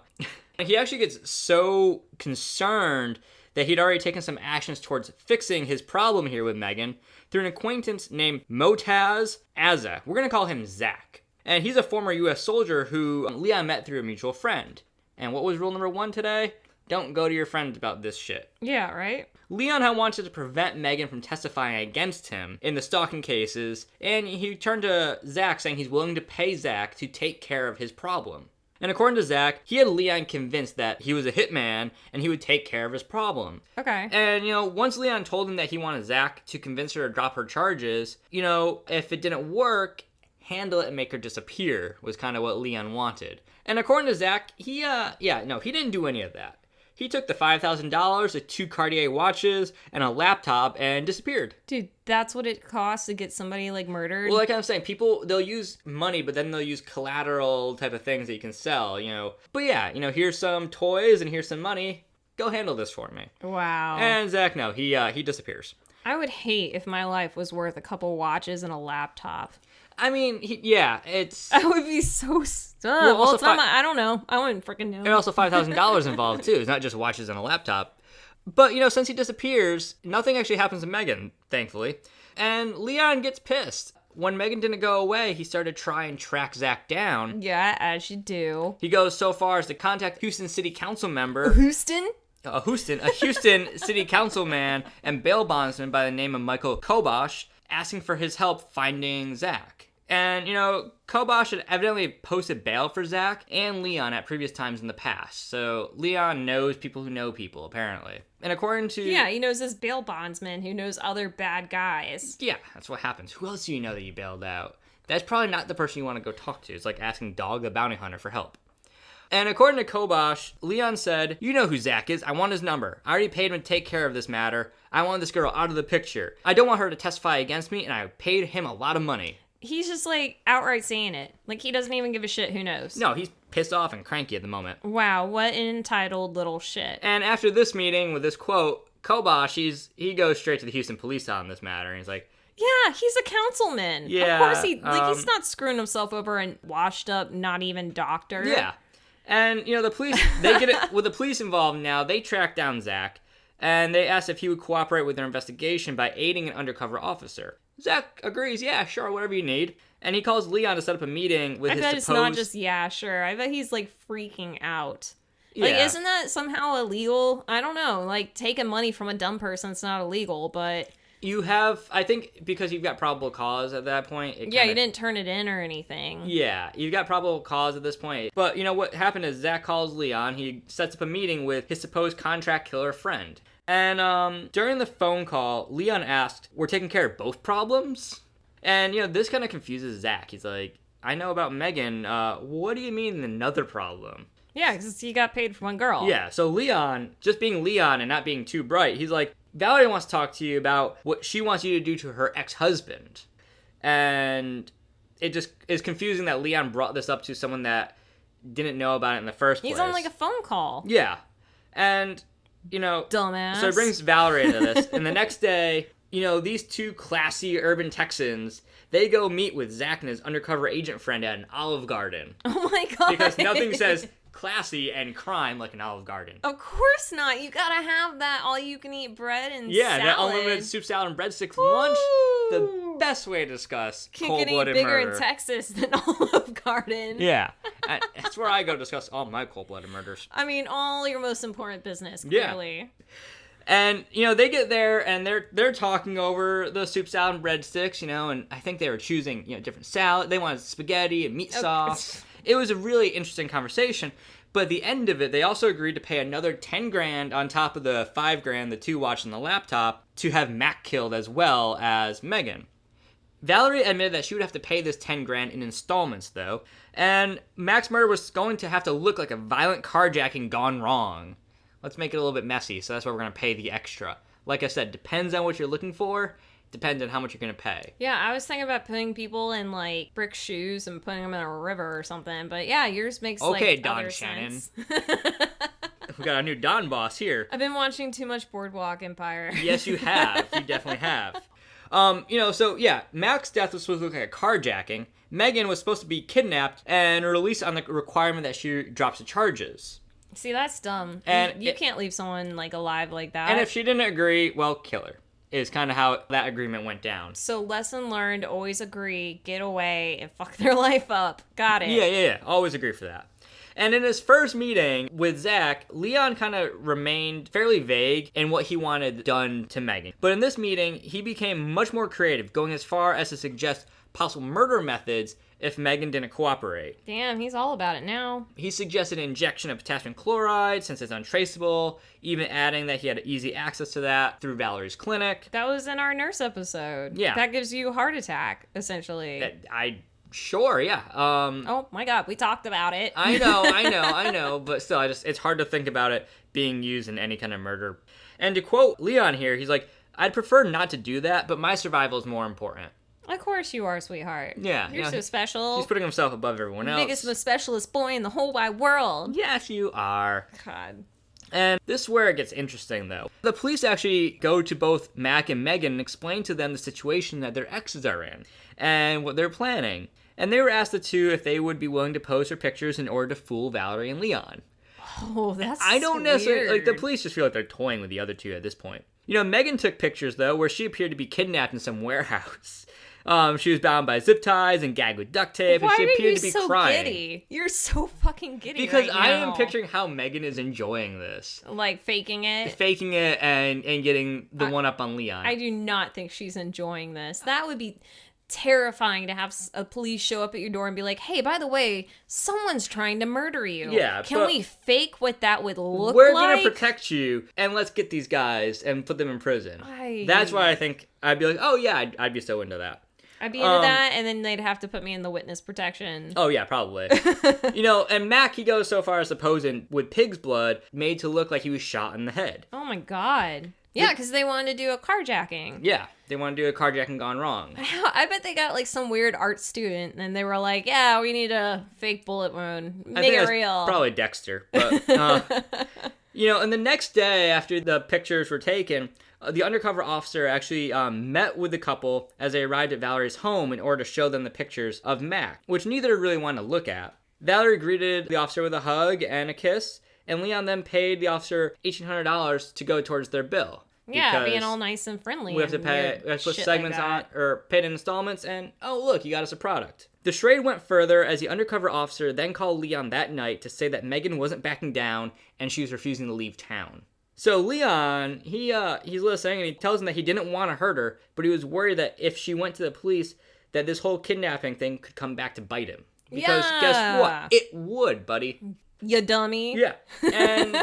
He actually gets so concerned that he'd already taken some actions towards fixing his problem here with Megan through an acquaintance named Motaz Azza. We're going to call him Zach. And he's a former U.S. soldier who Leon met through a mutual friend. And what was rule number 1 today? Don't go to your friends about this shit. Yeah, right? Leon had wanted to prevent Megan from testifying against him in the stalking cases, and he turned to Zach saying he's willing to pay Zach to take care of his problem. And according to Zach, he had Leon convinced that he was a hitman and he would take care of his problem. Okay. And, once Leon told him that he wanted Zach to convince her to drop her charges, if it didn't work, handle it and make her disappear was kind of what Leon wanted. And according to Zach, he didn't do any of that. He took the $5,000, the 2 Cartier watches, and a laptop and disappeared. Dude, that's what it costs to get somebody, murdered? Well, like I'm saying, people, they'll use money, but then they'll use collateral type of things that you can sell, But yeah, here's some toys and here's some money. Go handle this for me. Wow. And Zach, no, he disappears. I would hate if my life was worth a couple watches and a laptop. I mean, it's... I would be so stuck. Well, it's not I don't know. I wouldn't freaking know. And also $5,000 involved, too. It's not just watches and a laptop. But, since he disappears, nothing actually happens to Megan, thankfully. And Leon gets pissed. When Megan didn't go away, he started to try and track Zach down. Yeah, as you do. He goes so far as to contact Houston City Council member... Houston? A Houston City Councilman and bail bondsman by the name of Michael Kobosh, asking for his help finding Zach. And, Kobosh had evidently posted bail for Zach and Leon at previous times in the past. So Leon knows people who know people, apparently. And according to... Yeah, he knows this bail bondsman who knows other bad guys. Yeah, that's what happens. Who else do you know that you bailed out? That's probably not the person you want to go talk to. It's like asking Dog the Bounty Hunter for help. And according to Kobosh, Leon said, you know who Zach is. I want his number. I already paid him to take care of this matter. I want this girl out of the picture. I don't want her to testify against me, and I paid him a lot of money. He's just, outright saying it. He doesn't even give a shit who knows. No, he's pissed off and cranky at the moment. Wow, what an entitled little shit. And after this meeting with this quote, Kobosh, he goes straight to the Houston police on this matter, and he's like... Yeah, he's a councilman. Yeah. Of course he's not screwing himself over and washed up, not even doctor. Yeah. And, the police, they get it, with the police involved now, they track down Zach, and they asked if he would cooperate with their investigation by aiding an undercover officer. Zach agrees, yeah, sure, whatever you need. And he calls Leon to set up a meeting with his supposed... I bet it's not just, yeah, sure. I bet he's, freaking out. Yeah. Isn't that somehow illegal? I don't know. Taking money from a dumb person's not illegal, but... You have, I think, because you've got probable cause at that point. Yeah, you didn't turn it in or anything. Yeah, you've got probable cause at this point. But, what happened is Zach calls Leon. He sets up a meeting with his supposed contract killer friend. And during the phone call, Leon asked, we're taking care of both problems? And, this kind of confuses Zach. He's like, I know about Megan. What do you mean another problem? Yeah, because he got paid for one girl. Yeah, so Leon, just being Leon and not being too bright, he's like, Valerie wants to talk to you about what she wants you to do to her ex-husband. And it just is confusing that Leon brought this up to someone that didn't know about it in the first place. He's on a phone call. Yeah. And, dumbass. So it brings Valerie into this. And the next day, these two classy urban Texans, they go meet with Zach and his undercover agent friend at an Olive Garden. Oh my God. Because nothing says classy and crime like an Olive Garden. Of course not. You gotta have that all-you-can-eat bread and salad. That unlimited soup, salad, and breadsticks lunch. The best way to discuss cold-blooded murder. Can't get any bigger in Texas than Olive Garden. Yeah. That's where I go to discuss all my cold-blooded murders. I mean, all your most important business, clearly. Yeah. And, they get there, and they're talking over the soup, salad, and breadsticks, and I think they were choosing, different salad. They wanted spaghetti and meat sauce. It was a really interesting conversation. But at the end of it, they also agreed to pay another $10,000 on top of the $5,000 the two watched on the laptop to have Mac killed as well as Megan. Valerie admitted that she would have to pay this $10,000 in installments, though. And Mac's murder was going to have to look like a violent carjacking gone wrong. Let's make it a little bit messy, so that's why we're going to pay the extra. Like I said, depends on what you're looking for, depends on how much you're going to pay. Yeah, I was thinking about putting people in, brick shoes and putting them in a river or something, but yeah, yours makes, okay, Don other Shannon. sense. We got a new Don boss here. I've been watching too much Boardwalk Empire. Yes, you have. You definitely have. Mac's death was supposed to look like a carjacking. Megan was supposed to be kidnapped and released on the requirement that she drops the charges. See, that's dumb. And you can't leave someone, alive like that. And if she didn't agree, well, kill her. Is kind of how that agreement went down. So, lesson learned, always agree, get away, and fuck their life up. Got it. Yeah. Always agree for that. And in his first meeting with Zach, Leon kind of remained fairly vague in what he wanted done to Megan. But in this meeting, he became much more creative, going as far as to suggest possible murder methods if Megan didn't cooperate. Damn, he's all about it now. He suggested an injection of potassium chloride since it's untraceable, even adding that he had easy access to that through Valerie's clinic. That was in our nurse episode. Yeah. That gives you a heart attack, essentially. Sure, yeah. Oh my god, we talked about it. I know, but still, it's hard to think about it being used in any kind of murder. And to quote Leon here, he's like, I'd prefer not to do that, but my survival is more important. Of course you are, sweetheart. Yeah. You're so special. He's putting himself above everyone else. Biggest, most specialist boy in the whole wide world. Yes, you are. God. And this is where it gets interesting, though. The police actually go to both Mac and Megan and explain to them the situation that their exes are in and what they're planning. And they were asked the two if they would be willing to pose their pictures in order to fool Valerie and Leon. Oh, that's I don't necessarily... weird. the police just feel like they're toying with the other two at this point. Megan took pictures, though, where she appeared to be kidnapped in some warehouse. She was bound by zip ties and gagged with duct tape, and she appeared to be crying. Giddy? You're so fucking giddy because right I now. am picturing how Megan is enjoying this. Faking it? Faking it and getting the one up on Leon. I do not think she's enjoying this. That would be terrifying to have a police show up at your door and be like, hey, by the way, someone's trying to murder you. Yeah, Can we fake what that would look we're like? We're going to protect you, and let's get these guys and put them in prison. That's why I think I'd be like, oh yeah, I'd be so into that. I'd be into that, and then they'd have to put me in the witness protection. Oh, yeah, probably. And Mac, he goes so far as to pose in with pig's blood, made to look like he was shot in the head. Oh, my God. Yeah, because they wanted to do a carjacking. Yeah, they want to do a carjacking gone wrong. I bet they got, some weird art student, and they were like, yeah, we need a fake bullet wound. Make it real. Probably Dexter. But, and the next day after the pictures were taken... the undercover officer actually met with the couple as they arrived at Valerie's home in order to show them the pictures of Mac, which neither really wanted to look at. Valerie greeted the officer with a hug and a kiss, and Leon then paid the officer $1,800 to go towards their bill. Yeah, being all nice and friendly. We have to put segments on, or paid in installments, and oh look, you got us a product. The charade went further as the undercover officer then called Leon that night to say that Megan wasn't backing down and she was refusing to leave town. So Leon, he's listening, and he tells him that he didn't want to hurt her, but he was worried that if she went to the police, that this whole kidnapping thing could come back to bite him. Because guess what? It would, buddy. You dummy. Yeah. And,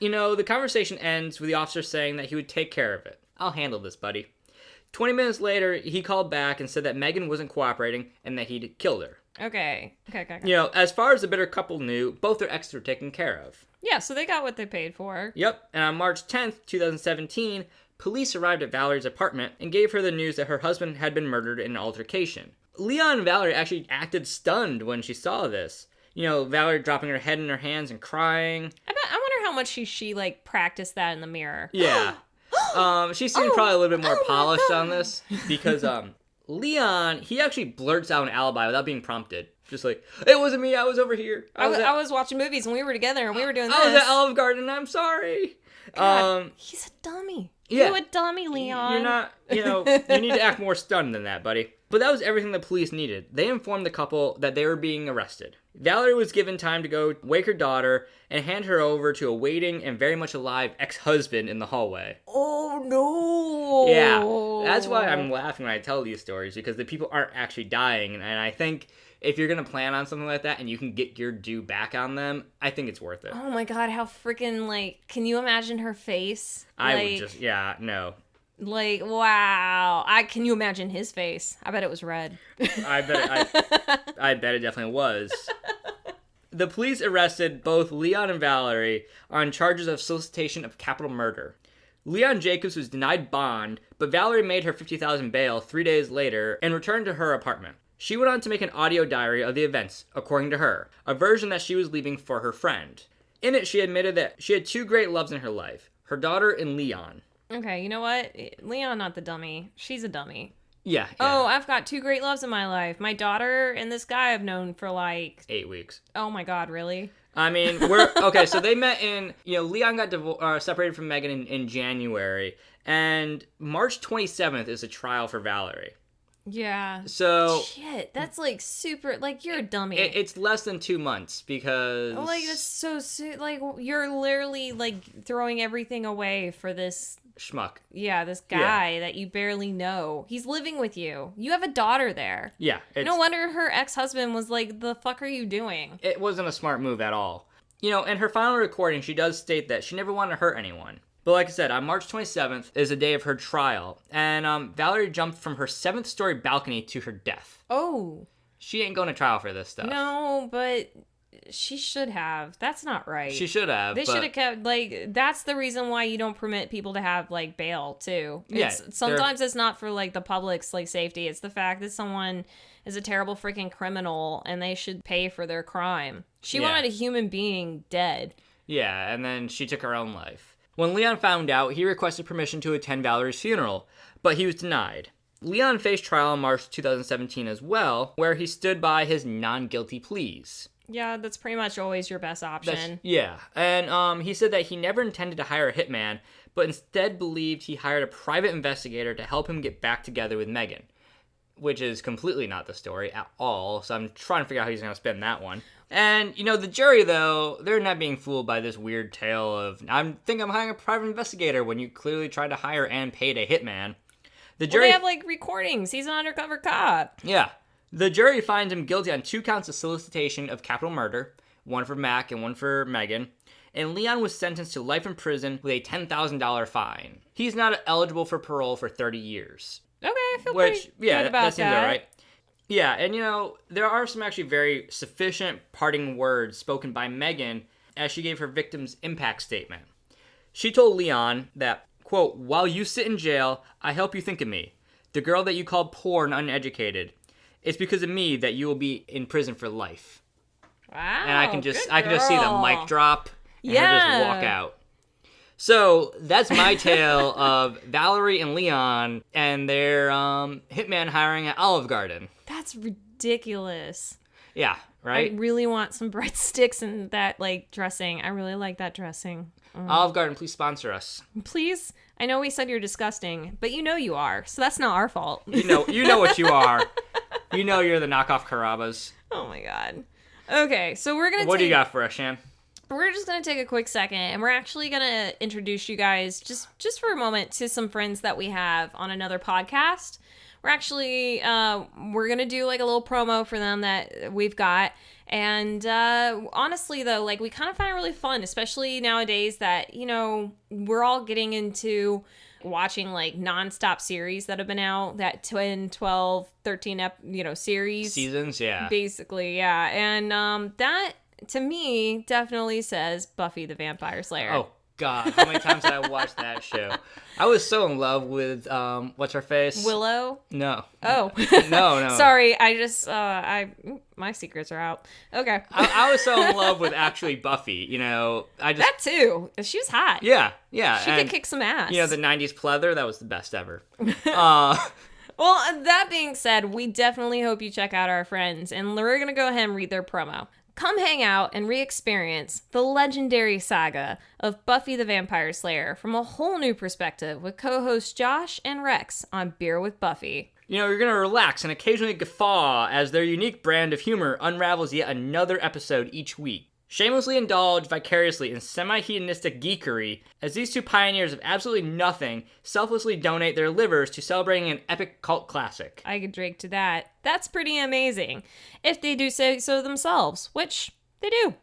the conversation ends with the officer saying that he would take care of it. I'll handle this, buddy. 20 minutes later, he called back and said that Megan wasn't cooperating and that he'd killed her. Okay. As far as the bitter couple knew, both their exes were taken care of. Yeah, so they got what they paid for. Yep, and on March 10th, 2017, police arrived at Valerie's apartment and gave her the news that her husband had been murdered in an altercation. Leon and Valerie actually acted stunned when she saw this. Valerie dropping her head in her hands and crying. I wonder how much she practiced that in the mirror. Yeah. She seemed probably a little bit more polished on this because Leon, he actually blurts out an alibi without being prompted. Just like, it wasn't me, I was over here. I was watching movies when we were together and we were doing this. I was at Olive Garden, I'm sorry. God, he's a dummy. Yeah. You a dummy, Leon. You're not, you need to act more stunned than that, buddy. But that was everything the police needed. They informed the couple that they were being arrested. Valerie was given time to go wake her daughter and hand her over to a waiting and very much alive ex-husband in the hallway. Oh, no. Yeah, that's why I'm laughing when I tell these stories, because the people aren't actually dying. And I think if you're going to plan on something like that and you can get your due back on them, I think it's worth it. Oh, my God, how freaking, can you imagine her face? No. Wow. Can you imagine his face? I bet it was red. I bet it definitely was. The police arrested both Leon and Valerie on charges of solicitation of capital murder. Leon Jacobs was denied bond, but Valerie made her $50,000 bail 3 days later and returned to her apartment. She went on to make an audio diary of the events, according to her, a version that she was leaving for her friend. In it, she admitted that she had two great loves in her life, her daughter and Leon. Okay, you know what? Leon, not the dummy. She's a dummy. Yeah. Oh, I've got two great loves in my life. My daughter and this guy I've known for 8 weeks. Oh my God, really? I mean, so they met Leon got separated from Megan in January, and March 27th is a trial for Valerie. Yeah. So shit, that's super. You're a dummy. It's less than 2 months because that's so you're literally throwing everything away for this schmuck. Yeah, this guy that you barely know. He's living with you. You have a daughter there. Yeah. No wonder her ex-husband was like, "The fuck are you doing?" It wasn't a smart move at all. In her final recording, she does state that she never wanted to hurt anyone. But like I said, on March 27th is the day of her trial, and Valerie jumped from her 7th-story balcony to her death. Oh. She ain't going to trial for this stuff. No, but she should have. That's not right. She should have. They should have kept, that's the reason why you don't permit people to have, bail, too. Sometimes it's not for, the public's, safety. It's the fact that someone is a terrible freaking criminal, and they should pay for their crime. She wanted a human being dead. Yeah, and then she took her own life. When Leon found out, he requested permission to attend Valerie's funeral, but he was denied. Leon faced trial in March 2017 as well, where he stood by his non-guilty pleas. Yeah, that's pretty much always your best option. And he said that he never intended to hire a hitman, but instead believed he hired a private investigator to help him get back together with Megan, which is completely not the story at all, so I'm trying to figure out how he's going to spin that one. And, the jury, though, they're not being fooled by this weird tale of, I'm hiring a private investigator when you clearly tried to hire and paid a hitman. The jury... they have, recordings. He's an undercover cop. Yeah. The jury finds him guilty on 2 counts of solicitation of capital murder, one for Mac and one for Megan, and Leon was sentenced to life in prison with a $10,000 fine. He's not eligible for parole for 30 years. Okay, I feel pretty good about that seems all right. Yeah, and there are some actually very sufficient parting words spoken by Megan as she gave her victim's impact statement. She told Leon that, quote, "While you sit in jail, I help you think of me, the girl that you called poor and uneducated. It's because of me that you will be in prison for life." Wow. And I can just see the mic drop and her just walk out. So that's my tale of Valerie and Leon and their hitman hiring at Olive Garden. That's ridiculous. Yeah, right? I really want some breadsticks and that dressing. I really like that dressing. Olive Garden, please sponsor us. Please? I know we said you're disgusting, but you are, so that's not our fault. You know what you are. You're the knockoff Carrabba's. Oh my God. Okay, so we're gonna. What do you got for us, Shan? We're just going to take a quick second, and we're actually going to introduce you guys just for a moment to some friends that we have on another podcast. We're actually, we're going to do a little promo for them that we've got. And honestly, though, we kind of find it really fun, especially nowadays that, we're all getting into watching nonstop series that have been out, that 10, 12, 13, series. Seasons, yeah. Basically, yeah. And that... to me, definitely says Buffy the Vampire Slayer. Oh, God. How many times did I watch that show? I was so in love with, what's her face? Willow? No. Oh. No. Sorry, I just, my secrets are out. Okay. I was so in love with actually Buffy, That too. She was hot. Yeah. She could kick some ass. The 90s pleather, that was the best ever. Well, that being said, we definitely hope you check out our friends, and we're going to go ahead and read their promo. Come hang out and re-experience the legendary saga of Buffy the Vampire Slayer from a whole new perspective with co-hosts Josh and Rex on Beer with Buffy. You're going to relax and occasionally guffaw as their unique brand of humor unravels yet another episode each week. Shamelessly indulge vicariously in semi-hedonistic geekery as these two pioneers of absolutely nothing selflessly donate their livers to celebrating an epic cult classic. I could drink to that. That's pretty amazing. If they do say so themselves, which they do.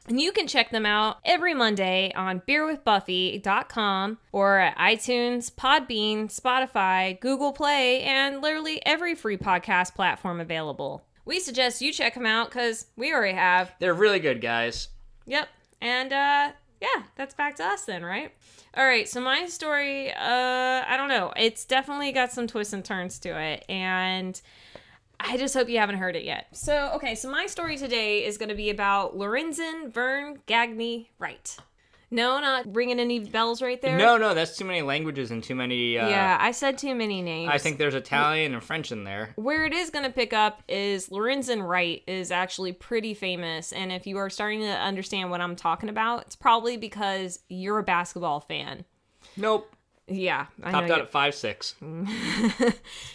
And you can check them out every Monday on beerwithbuffy.com or at iTunes, Podbean, Spotify, Google Play, and literally every free podcast platform available. We suggest you check them out because we already have. They're really good, guys. Yep. And yeah, that's back to us then, right? All right, so my story, I don't know. It's definitely got some twists and turns to it, and I just hope you haven't heard it yet. So, okay, so my story today is going to be about Lorenzen Wright. No, not ringing any bells right there? No, that's too many languages and too many... yeah, I said too many names. I think there's Italian and French in there. Where it is going to pick up is Lorenzen Wright is actually pretty famous, and if you are starting to understand what I'm talking about, it's probably because you're a basketball fan. Nope. Yeah, I know. Topped out at 5'6".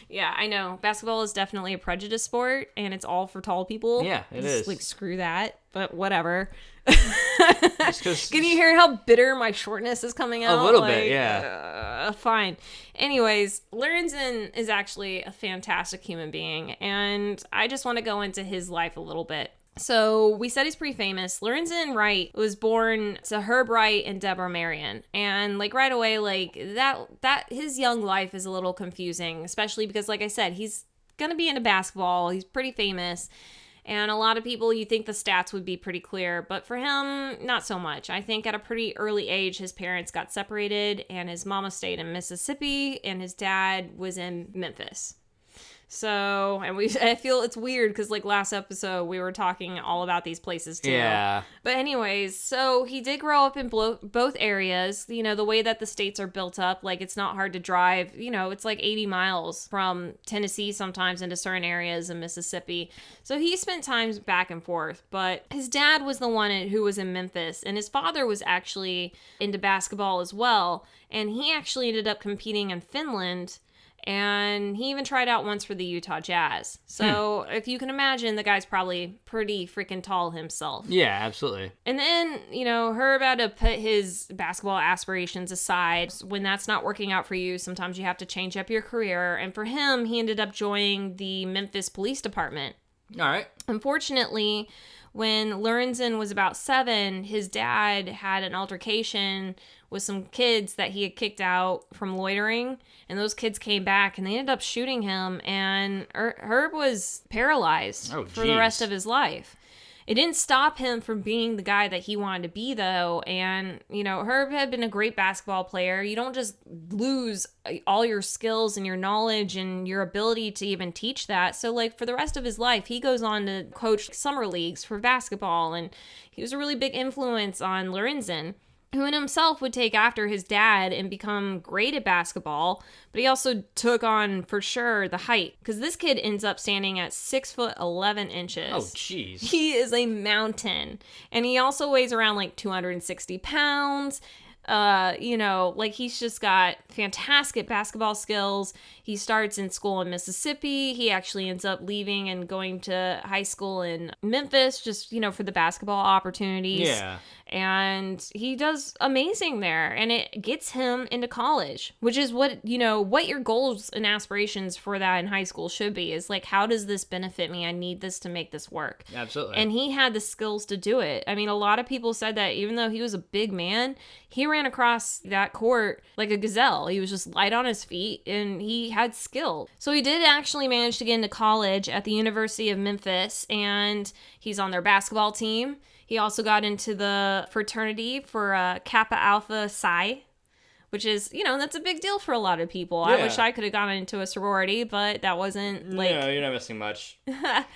Yeah, I know. Basketball is definitely a prejudice sport, and it's all for tall people. Yeah, it is. Like, screw that, but whatever. Can you hear how bitter my shortness is coming out? A little bit, yeah. Fine. Anyways, Lorenzen is actually a fantastic human being, and I just want to go into his life a little bit. So we said he's pretty famous. Lorenzen Wright was born to Herb Wright and Deborah Marion. And like right away, like that his young life is a little confusing, especially because like I said, he's going to be into basketball. He's pretty famous. And a lot of people, you think the stats would be pretty clear, but for him, not so much. I think at a pretty early age, his parents got separated and his mama stayed in Mississippi and his dad was in Memphis. So, and I feel it's weird because like last episode we were talking all about these places too. Yeah. But anyways, so he did grow up in both areas. You know, the way that the states are built up, like it's not hard to drive. You know, it's like 80 miles from Tennessee sometimes into certain areas in Mississippi. So he spent time back and forth. But his dad was the one who was in Memphis, and his father was actually into basketball as well. And he actually ended up competing in Finland. And he even tried out once for the Utah Jazz. So if you can imagine, the guy's probably pretty freaking tall himself. Yeah, absolutely. And then, you know, Herb had to put his basketball aspirations aside. When that's not working out for you, sometimes you have to change up your career. And for him, he ended up joining the Memphis Police Department. All right. Unfortunately, when Lorenzen was about 7, his dad had an altercation with some kids that he had kicked out from loitering, and those kids came back and they ended up shooting him, and Herb was paralyzed for the rest of his life. It didn't stop him from being the guy that he wanted to be, though. And, you know, Herb had been a great basketball player. You don't just lose all your skills and your knowledge and your ability to even teach that. So, like, for the rest of his life, he goes on to coach summer leagues for basketball. And he was a really big influence on Lorenzen, who in himself would take after his dad and become great at basketball, but he also took on, for sure, the height. Because this kid ends up standing at 6'11". Oh, jeez. He is a mountain. And he also weighs around like 260 pounds. You know, like he's just got fantastic basketball skills. He starts in school in Mississippi. He actually ends up leaving and going to high school in Memphis, just, you know, for the basketball opportunities. Yeah. And he does amazing there, and it gets him into college, which is what, you know, what your goals and aspirations for that in high school should be, is like, how does this benefit me? I need this to make this work. Absolutely. And he had the skills to do it. I mean, a lot of people said that even though he was a big man, he ran across that court like a gazelle. He was just light on his feet, and he had skill. So he did actually manage to get into college at the University of Memphis, and he's on their basketball team. He also got into the fraternity for Kappa Alpha Psi, which is, that's a big deal for a lot of people. Yeah. I wish I could have gotten into a sorority, but that wasn't like... No, you're not missing much. But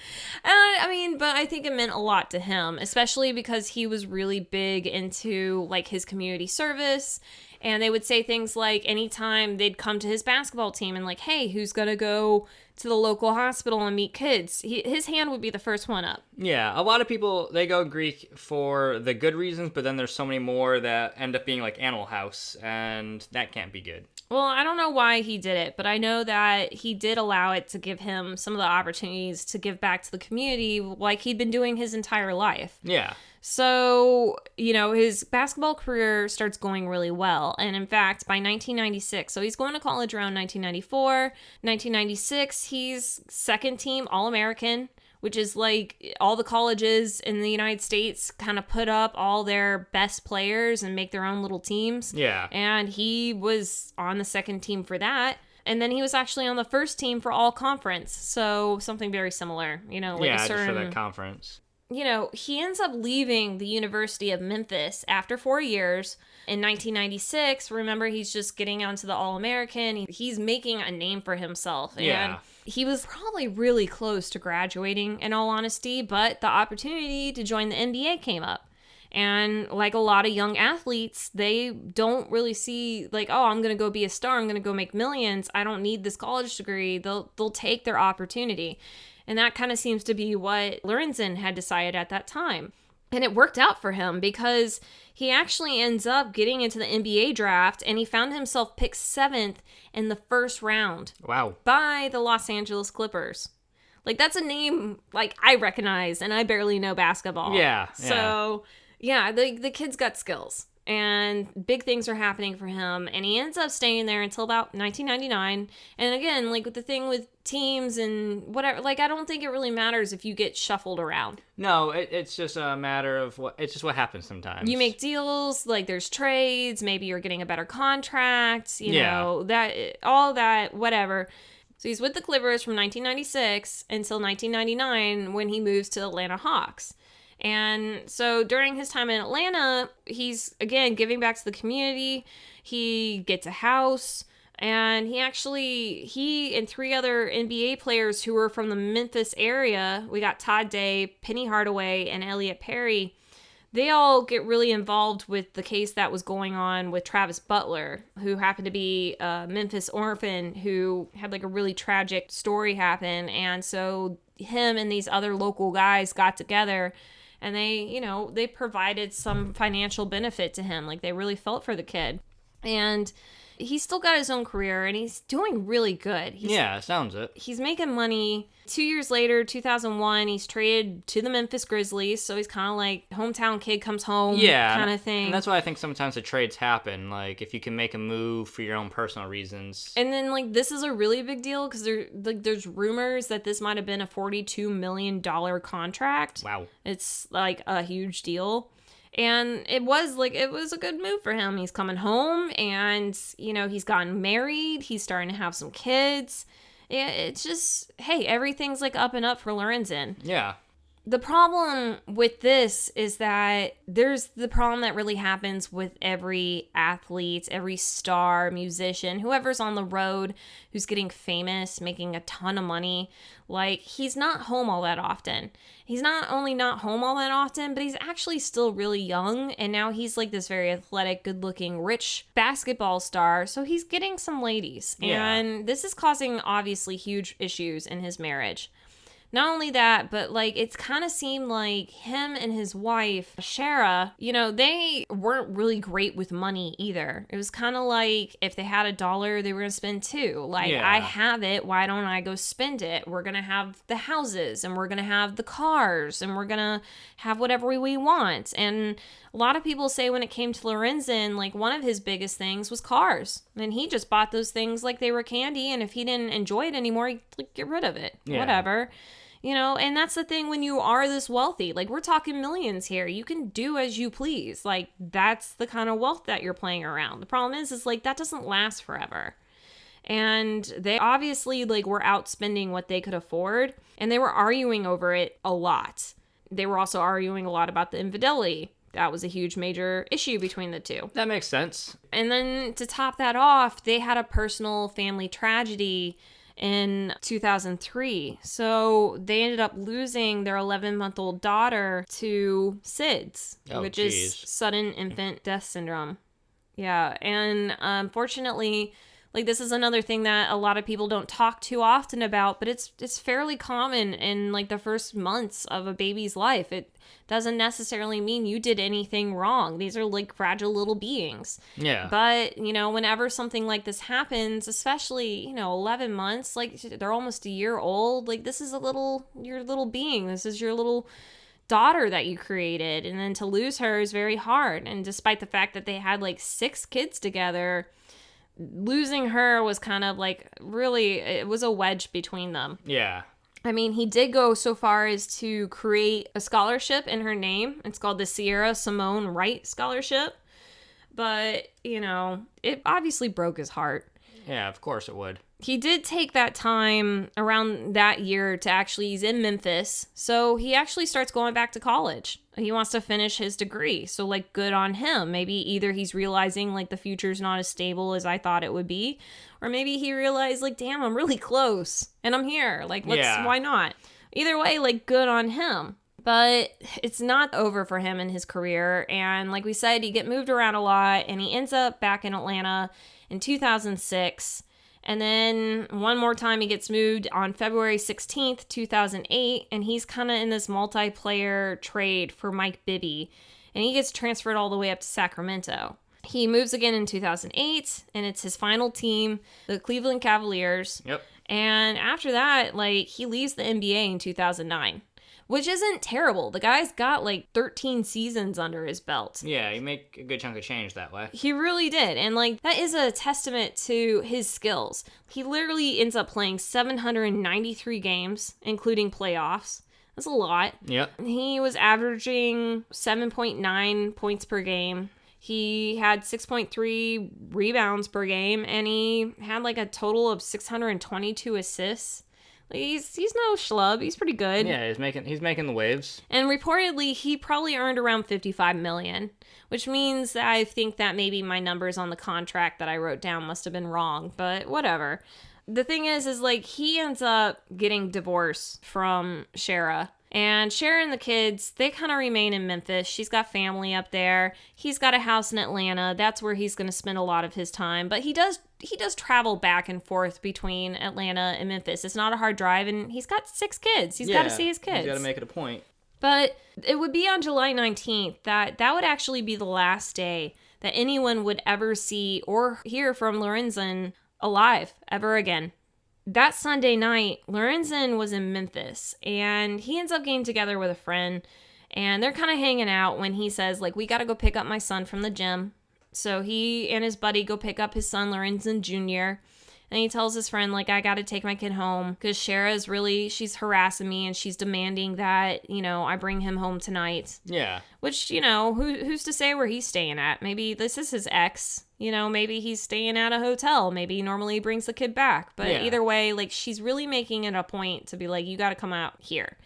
I think it meant a lot to him, especially because he was really big into like his community service. And they would say things like anytime they'd come to his basketball team and like, hey, who's going to go to the local hospital and meet kids? His hand would be the first one up. Yeah, a lot of people, they go Greek for the good reasons, but then there's so many more that end up being like Animal House, and that can't be good. Well, I don't know why he did it, but I know that he did allow it to give him some of the opportunities to give back to the community like he'd been doing his entire life. Yeah. So, his basketball career starts going really well. And in fact, by 1996, so he's going to college around 1994, 1996, he's second team All-American, which is like all the colleges in the United States kind of put up all their best players and make their own little teams. Yeah. And he was on the second team for that. And then he was actually on the first team for all conference. So something very similar, like a certain... just for that conference. He ends up leaving the University of Memphis after 4 years. In 1996, remember, he's just getting onto the All-American. He's making a name for himself. Yeah. And he was probably really close to graduating, in all honesty, but the opportunity to join the NBA came up. And like a lot of young athletes, they don't really see like, oh, I'm going to go be a star. I'm going to go make millions. I don't need this college degree. They'll take their opportunity. And that kind of seems to be what Lorenzen had decided at that time. And it worked out for him because he actually ends up getting into the NBA draft and he found himself picked 7th in the first round. Wow. By the Los Angeles Clippers. Like, that's a name, like, I recognize, and I barely know basketball. Yeah. So, yeah, the kid's got skills. And big things are happening for him. And he ends up staying there until about 1999. And again, like with the thing with teams and whatever, like I don't think it really matters if you get shuffled around. No, it's just a matter of it's just what happens sometimes. You make deals, like there's trades, maybe you're getting a better contract, you know, all that, whatever. So he's with the Clippers from 1996 until 1999 when he moves to Atlanta Hawks. And so during his time in Atlanta, he's, again, giving back to the community. He gets a house. And he and 3 other NBA players who were from the Memphis area, we got Todd Day, Penny Hardaway, and Elliot Perry, they all get really involved with the case that was going on with Travis Butler, who happened to be a Memphis orphan who had like a really tragic story happen. And so him and these other local guys got together and they provided some financial benefit to him. Like they really felt for the kid. And he's still got his own career and he's doing really good. Sounds it. He's making money. 2 years later, 2001, he's traded to the Memphis Grizzlies. So he's kind of like hometown kid comes home kind of thing. And that's why I think sometimes the trades happen. Like if you can make a move for your own personal reasons. And then like this is a really big deal because there's rumors that this might have been a $42 million contract. Wow. It's like a huge deal. And it was a good move for him. He's coming home and, he's gotten married. He's starting to have some kids. It's just, hey, everything's like up and up for Lorenzen. Yeah. The problem with this is that there's the problem that really happens with every athlete, every star, musician, whoever's on the road, who's getting famous, making a ton of money. Like, he's not home all that often. He's not only not home all that often, but he's actually still really young. And now he's like this very athletic, good-looking, rich basketball star. So he's getting some ladies. Yeah. And this is causing, obviously, huge issues in his marriage. Not only that, but like it's kind of seemed like him and his wife, Shara, they weren't really great with money either. It was kind of like if they had $1, they were going to spend 2. Like, I have it. Why don't I go spend it? We're going to have the houses and we're going to have the cars and we're going to have whatever we want. And a lot of people say when it came to Lorenzen, like one of his biggest things was cars. And he just bought those things like they were candy. And if he didn't enjoy it anymore, he'd like, get rid of it. Yeah. Whatever. And that's the thing when you are this wealthy. Like, we're talking millions here. You can do as you please. Like, that's the kind of wealth that you're playing around. The problem is like, that doesn't last forever. And they obviously, like, were outspending what they could afford. And they were arguing over it a lot. They were also arguing a lot about the infidelity that was a huge major issue between the two. That makes sense. And then to top that off, they had a personal family tragedy in 2003. So they ended up losing their 11-month-old daughter to SIDS, which is sudden infant death syndrome. Yeah. And unfortunately, like, this is another thing that a lot of people don't talk too often about, but it's fairly common in, like, the first months of a baby's life. It doesn't necessarily mean you did anything wrong. These are, like, fragile little beings. Yeah. But, you know, whenever something like this happens, especially, you know, 11 months, like, they're almost a year old. Like, this is your little being. This is your little daughter that you created. And then to lose her is very hard. And despite the fact that they had, like, 6 kids together, losing her was kind of like, really, it was a wedge between them. Yeah. I mean, he did go so far as to create a scholarship in her name. It's called the Sierra Simone Wright Scholarship. But, you know, it obviously broke his heart. Yeah, of course it would. He did take that time around that year to actually, he's in Memphis. So he actually starts going back to college. He wants to finish his degree. So, like, good on him. Maybe either he's realizing, like, the future's not as stable as I thought it would be. Or maybe he realized, like, damn, I'm really close. And I'm here. Like, why not? Either way, like, good on him. But it's not over for him in his career. And like we said, he get moved around a lot. And he ends up back in Atlanta in 2006. And then one more time he gets moved on February 16th, 2008, and he's kind of in this multiplayer trade for Mike Bibby, and he gets transferred all the way up to Sacramento. He moves again in 2008, and it's his final team, the Cleveland Cavaliers. Yep. And after that, like, he leaves the NBA in 2009. Which isn't terrible. The guy's got like 13 seasons under his belt. Yeah, you make a good chunk of change that way. He really did. And like, that is a testament to his skills. He literally ends up playing 793 games, including playoffs. That's a lot. Yep. He was averaging 7.9 points per game. He had 6.3 rebounds per game, and he had like a total of 622 assists. He's no schlub. He's pretty good. Yeah, he's making the waves. And reportedly, he probably earned around $55 million, which means that I think that maybe my numbers on the contract that I wrote down must have been wrong, but whatever. The thing is like, he ends up getting divorced from Shara. And Shara and the kids, they kind of remain in Memphis. She's got family up there. He's got a house in Atlanta. That's where he's going to spend a lot of his time. But he does travel back and forth between Atlanta and Memphis. It's not a hard drive, and he's got 6 kids. He's got to see his kids. He's got to make it a point. But it would be on July 19th that would actually be the last day that anyone would ever see or hear from Lorenzen alive ever again. That Sunday night, Lorenzen was in Memphis, and he ends up getting together with a friend, and they're kind of hanging out when he says, like, we got to go pick up my son from the gym. So he and his buddy go pick up his son, Lorenzen Jr., and he tells his friend, like, I got to take my kid home because Shara's she's harassing me, and she's demanding that, you know, I bring him home tonight. Yeah. Which, you know, who's to say where he's staying at? Maybe this is his ex. You know, maybe he's staying at a hotel. Maybe he normally brings the kid back. But either way, like, she's really making it a point to be like, you got to come out here.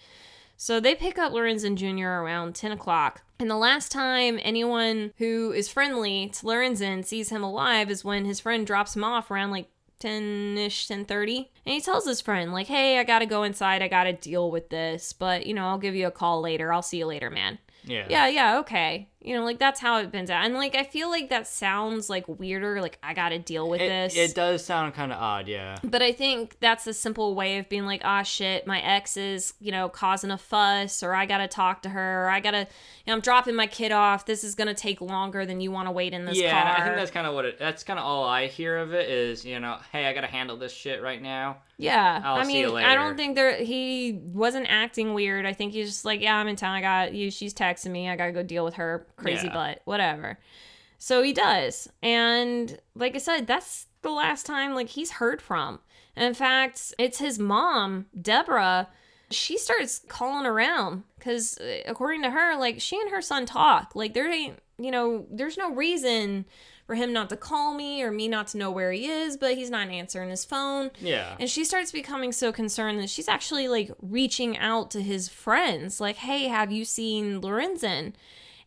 So they pick up Lorenzen Jr. around 10 o'clock. And the last time anyone who is friendly to Lorenzen sees him alive is when his friend drops him off around like 10-ish, 10:30. And he tells his friend, like, hey, I got to go inside. I got to deal with this. But, you know, I'll give you a call later. I'll see you later, man. Yeah, okay. You know, like, that's how it been done. And, like, I feel like that sounds, like, weirder. Like, I gotta deal with this. It does sound kind of odd, yeah. But I think that's a simple way of being like, ah, shit, my ex is, you know, causing a fuss, or I gotta talk to her, or I gotta, you know, I'm dropping my kid off. This is gonna take longer than you want to wait in this car. Yeah, I think that's kind of that's kind of all I hear of it is, you know, hey, I gotta handle this shit right now. Yeah. I'll see you later. I don't think he wasn't acting weird. I think he's just like, yeah, I'm in town. She's texting me. I gotta go deal with her crazy butt. Whatever. So he does. And like I said, that's the last time, like, he's heard from. And in fact, it's his mom, Deborah. She starts calling around because according to her, like, she and her son talk. Like, there ain't, you know, there's no reason for him not to call me or me not to know where he is, but he's not answering his phone. Yeah. And she starts becoming so concerned that she's actually, like, reaching out to his friends. Like, hey, have you seen Lorenzen?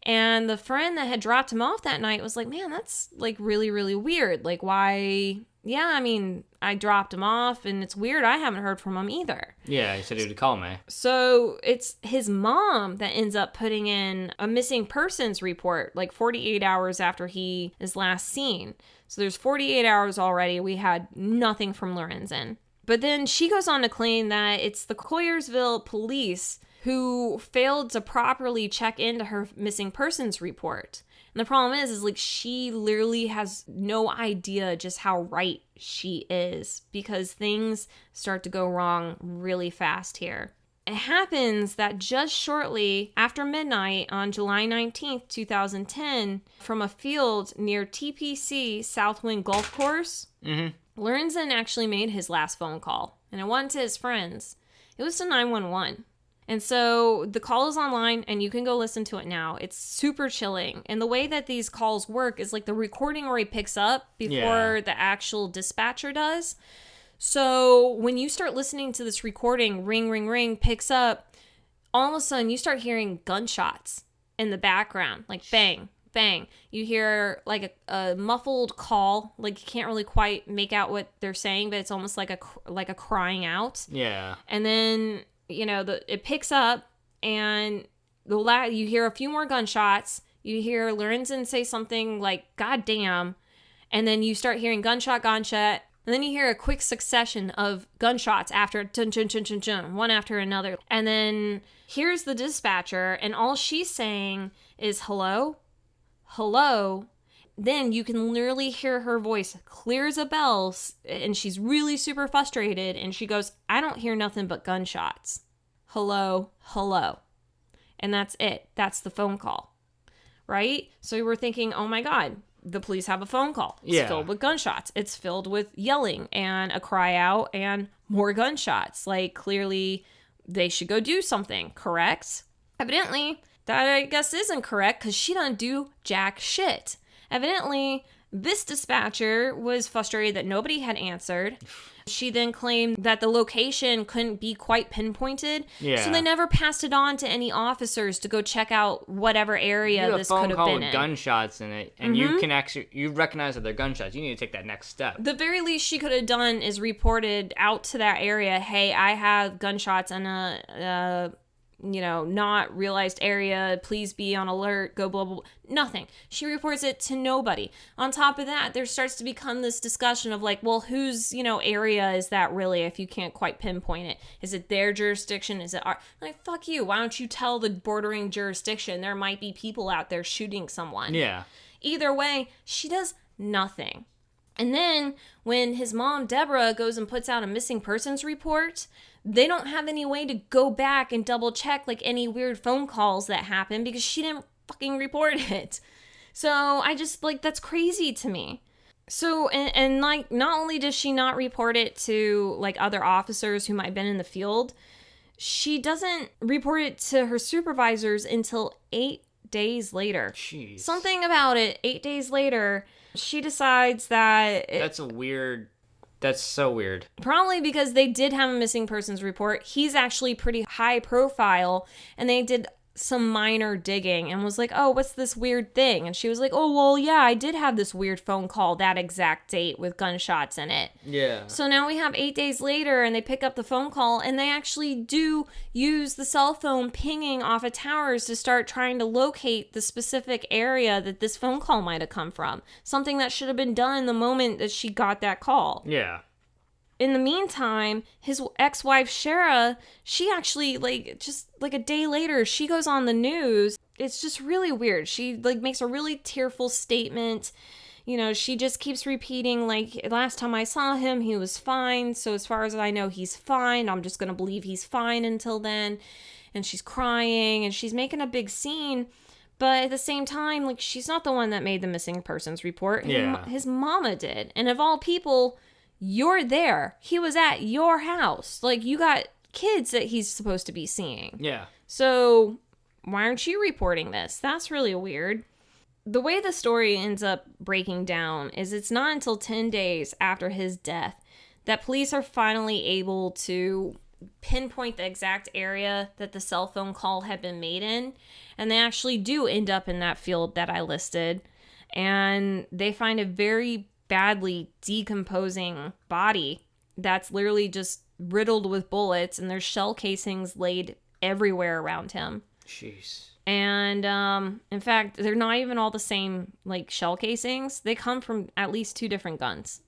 And the friend that had dropped him off that night was like, man, that's like really, really weird. Like, why? Yeah, I mean, I dropped him off and it's weird. I haven't heard from him either. Yeah, he said he would call me. So it's his mom that ends up putting in a missing persons report like 48 hours after he is last seen. So there's 48 hours already. We had nothing from Lorenzen. But then she goes on to claim that it's the Coyersville police who failed to properly check into her missing persons report. And the problem is like she literally has no idea just how right she is because things start to go wrong really fast here. It happens that just shortly after midnight on July 19th, 2010, from a field near TPC Southwind Golf Course, Lorenzen actually made his last phone call, and it wasn't to his friends. It was to 911. And so the call is online and you can go listen to it now. It's super chilling. And the way that these calls work is like the recording already picks up before the actual dispatcher does. So when you start listening to this recording, ring, ring, ring, picks up, all of a sudden you start hearing gunshots in the background, like bang, bang. You hear like a muffled call, like you can't really quite make out what they're saying, but it's almost like a crying out. Yeah. And then it picks up and you hear a few more gunshots. You hear Lorenzen say something like, God damn. And then you start hearing gunshot. And then you hear a quick succession of gunshots after dun, dun, dun, dun, dun, one after another. And then here's the dispatcher. And all she's saying is, hello, hello. Then you can literally hear her voice clear as a bell, and she's really super frustrated, and she goes, I don't hear nothing but gunshots. Hello, hello. And that's it. That's the phone call, right? So we're thinking, oh my God, the police have a phone call. It's filled with gunshots. It's filled with yelling and a cry out and more gunshots. Like, clearly they should go do something, correct? Evidently, that I guess isn't correct because she doesn't do jack shit. Evidently, this dispatcher was frustrated that nobody had answered. She then claimed that the location couldn't be quite pinpointed. Yeah. So they never passed it on to any officers to go check out whatever area this could have been in. You have a phone call with gunshots in it, and you recognize that they're gunshots. You need to take that next step. The very least she could have done is reported out to that area, hey, I have gunshots in a not realized area, please be on alert, go blah, blah, blah. Nothing. She reports it to nobody. On top of that, there starts to become this discussion of like, well, whose, area is that really if you can't quite pinpoint it? Is it their jurisdiction? Is it our? Like, fuck you. Why don't you tell the bordering jurisdiction? There might be people out there shooting someone. Yeah. Either way, she does nothing. And then when his mom, Deborah, goes and puts out a missing persons report, they don't have any way to go back and double check like any weird phone calls that happened because she didn't fucking report it. So I just that's crazy to me. So, and like, not only does she not report it to like other officers who might have been in the field, she doesn't report it to her supervisors until 8 days later. Jeez. Something about it, 8 days later, she decides that... That's so weird. Probably because they did have a missing persons report. He's actually pretty high profile, and they did some minor digging and was like, oh, what's this weird thing? And she was like, oh, well, yeah, I did have this weird phone call that exact date with gunshots in it. Yeah. So now we have 8 days later, and they pick up the phone call, and they actually do use the cell phone pinging off of towers to start trying to locate the specific area that this phone call might have come from. Something that should have been done the moment that she got that call. Yeah. In the meantime, his ex-wife, Shara, she actually, just a day later, she goes on the news. It's just really weird. She, makes a really tearful statement. She just keeps repeating, last time I saw him, he was fine. So as far as I know, he's fine. I'm just going to believe he's fine until then. And she's crying, and she's making a big scene. But at the same time, she's not the one that made the missing persons report. Yeah. His mama did. And of all people... You're there. He was at your house. You got kids that he's supposed to be seeing. Yeah. So why aren't you reporting this? That's really weird. The way the story ends up breaking down is it's not until 10 days after his death that police are finally able to pinpoint the exact area that the cell phone call had been made in. And they actually do end up in that field that I listed. And they find a very badly decomposing body that's literally just riddled with bullets, and there's shell casings laid everywhere around him. Jeez. And in fact, they're not even all the same, like, shell casings. They come from at least 2 different guns.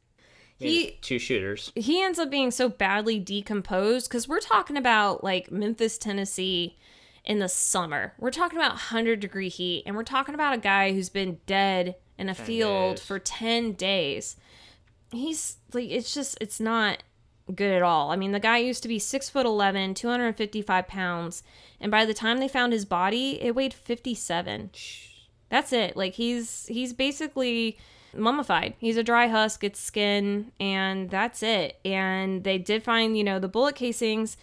Two shooters. He ends up being so badly decomposed because we're talking about, like, Memphis, Tennessee in the summer. We're talking about 100-degree heat, and we're talking about a guy who's been dead in a field for 10 days. He's, like, it's not good at all. I mean, the guy used to be 6'11", 255 pounds, and by the time they found his body, it weighed 57. That's it. Like, he's basically mummified. He's a dry husk, it's skin, and that's it. And they did find, the bullet casings.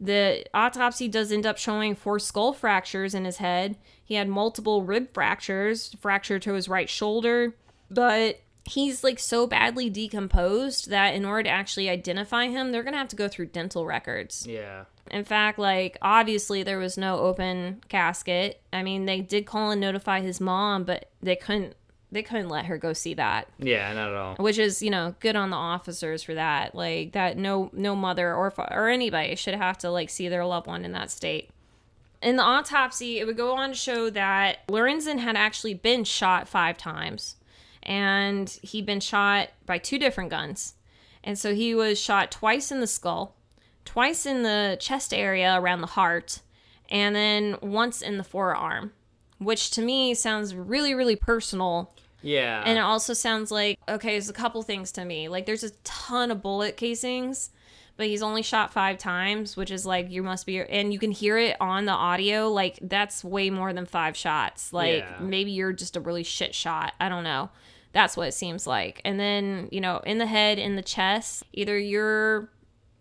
The autopsy does end up showing 4 skull fractures in his head. He had multiple rib fractures, fracture to his right shoulder, but he's, like, so badly decomposed that in order to actually identify him, they're going to have to go through dental records. Yeah. In fact, like, obviously there was no open casket. I mean, they did call and notify his mom, but they couldn't let her go see that. Yeah, not at all. Which is, good on the officers for that. Like, that no mother or anybody should have to, like, see their loved one in that state. In the autopsy, it would go on to show that Lorenzen had actually been shot 5 times. And he'd been shot by 2 different guns. And so he was shot twice in the skull, twice in the chest area around the heart, and then once in the forearm, which to me sounds really, really personal. Yeah. And it also sounds like, okay, there's a couple things to me. Like, there's a ton of bullet casings, but he's only shot 5 times, which is like, and you can hear it on the audio. Like, that's way more than 5 shots. Like, maybe you're just a really shit shot. I don't know. That's what it seems like. And then, in the head, in the chest, either you're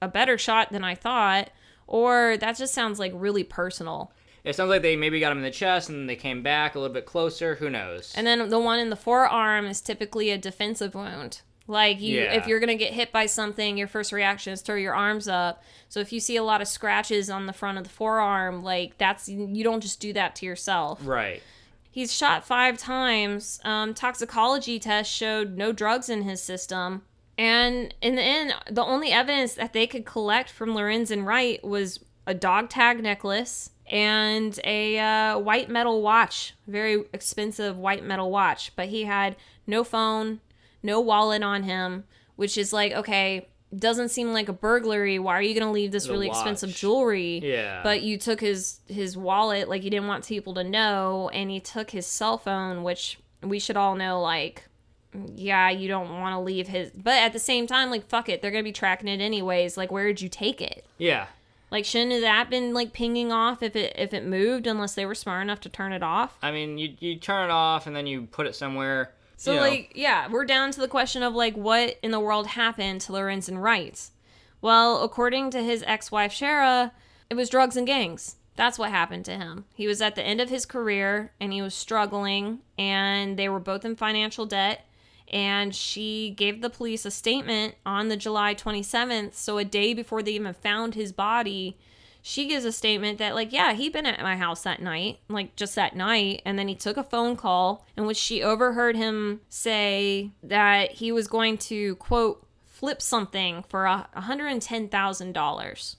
a better shot than I thought, or that just sounds like really personal. It sounds like they maybe got him in the chest and then they came back a little bit closer. Who knows? And then the one in the forearm is typically a defensive wound. Like, if you're going to get hit by something, your first reaction is throw your arms up. So if you see a lot of scratches on the front of the forearm, like, you don't just do that to yourself. Right. He's shot 5 times. Toxicology tests showed no drugs in his system. And in the end, the only evidence that they could collect from Lorenzen Wright was a dog tag necklace and a white metal watch, very expensive white metal watch. But he had no phone, no wallet on him, which is like, okay, doesn't seem like a burglary. Why are you going to leave this really expensive jewelry? Yeah. But you took his wallet, like, you didn't want people to know, and he took his cell phone, which we should all know, like, yeah, you don't want to leave his... But at the same time, like, fuck it, they're going to be tracking it anyways. Like, where did you take it? Yeah. Like, shouldn't that been, like, pinging off if it moved, unless they were smart enough to turn it off? I mean, you turn it off, and then you put it somewhere... So, like, yeah, we're down to the question of, like, what in the world happened to Lorenzen Wright? Well, according to his ex-wife, Shara, it was drugs and gangs. That's what happened to him. He was at the end of his career, and he was struggling, and they were both in financial debt, and she gave the police a statement on the July 27th, so a day before they even found his body. She gives a statement that, like, yeah, he'd been at my house that night, like, just that night, and then he took a phone call in which she overheard him say that he was going to, quote, flip something for $110,000.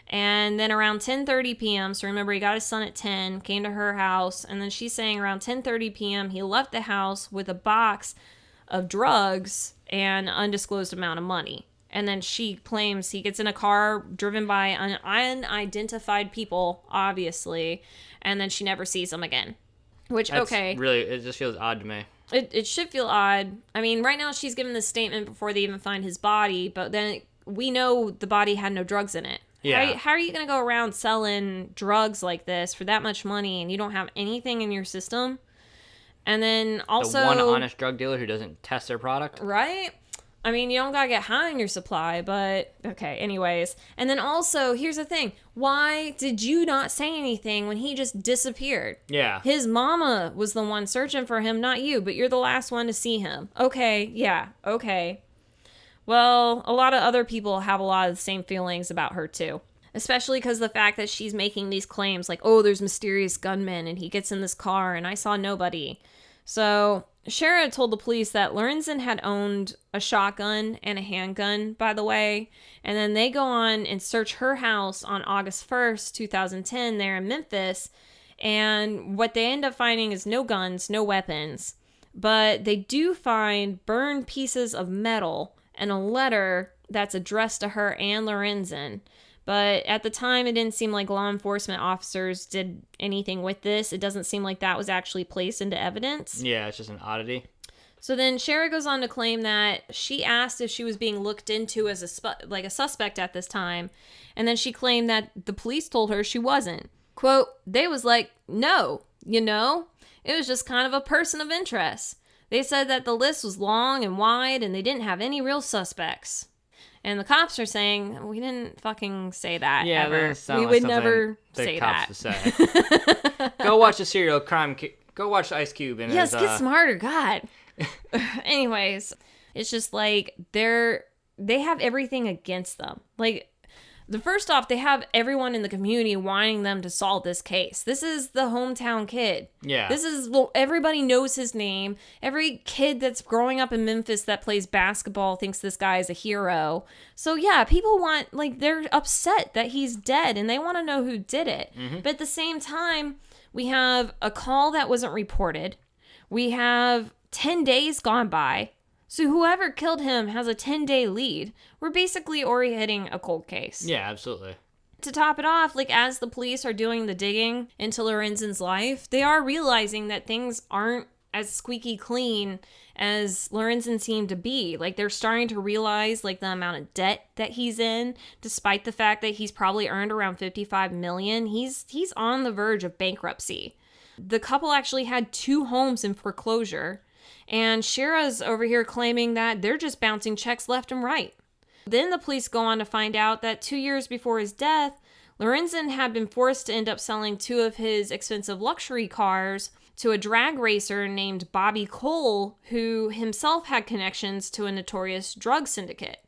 And then around 10:30 p.m., so remember, he got his son at 10, came to her house, and then she's saying around 10:30 p.m., he left the house with a box of drugs and an undisclosed amount of money. And then she claims he gets in a car driven by unidentified people, obviously, and then she never sees him again. Which, okay. Really, it just feels odd to me. It should feel odd. I mean, right now she's given this statement before they even find his body, but then we know the body had no drugs in it. Yeah. How are you going to go around selling drugs like this for that much money and you don't have anything in your system? And then also... The one honest drug dealer who doesn't test their product? Right? I mean, you don't gotta get high on your supply, but okay, anyways. And then also, here's the thing. Why did you not say anything when he just disappeared? Yeah. His mama was the one searching for him, not you, but you're the last one to see him. Okay, yeah, okay. Well, a lot of other people have a lot of the same feelings about her too. Especially because the fact that she's making these claims like, oh, there's mysterious gunmen and he gets in this car and I saw nobody. So Shara told the police that Lorenzen had owned a shotgun and a handgun, by the way. And then they go on and search her house on August 1st, 2010 there in Memphis. And what they end up finding is no guns, no weapons. But they do find burned pieces of metal and a letter that's addressed to her and Lorenzen. But at the time, it didn't seem like law enforcement officers did anything with this. It doesn't seem like that was actually placed into evidence. Yeah, it's just an oddity. So then Shara goes on to claim that she asked if she was being looked into as a suspect at this time. And then she claimed that the police told her she wasn't. Quote, they was like, no, it was just kind of a person of interest. They said that the list was long and wide and they didn't have any real suspects. And the cops are saying, we didn't fucking say that ever. We would never say that. Say. Go watch a serial crime. Go watch Ice Cube. And yes, get smarter, God. Anyways, it's just like they have everything against them. Like, first off, they have everyone in the community wanting them to solve this case. This is the hometown kid. Yeah. Everybody knows his name. Every kid that's growing up in Memphis that plays basketball thinks this guy is a hero. So yeah, people they're upset that he's dead and they want to know who did it. Mm-hmm. But at the same time, we have a call that wasn't reported. We have 10 days gone by. So whoever killed him has a 10-day lead. We're basically already hitting a cold case. Yeah, absolutely. To top it off, as the police are doing the digging into Lorenzen's life, they are realizing that things aren't as squeaky clean as Lorenzen seemed to be. They're starting to realize, the amount of debt that he's in, despite the fact that he's probably earned around $55 million. He's on the verge of bankruptcy. The couple actually had 2 homes in foreclosure. And Shara's over here claiming that they're just bouncing checks left and right. Then the police go on to find out that 2 years before his death, Lorenzen had been forced to end up selling 2 of his expensive luxury cars to a drag racer named Bobby Cole, who himself had connections to a notorious drug syndicate.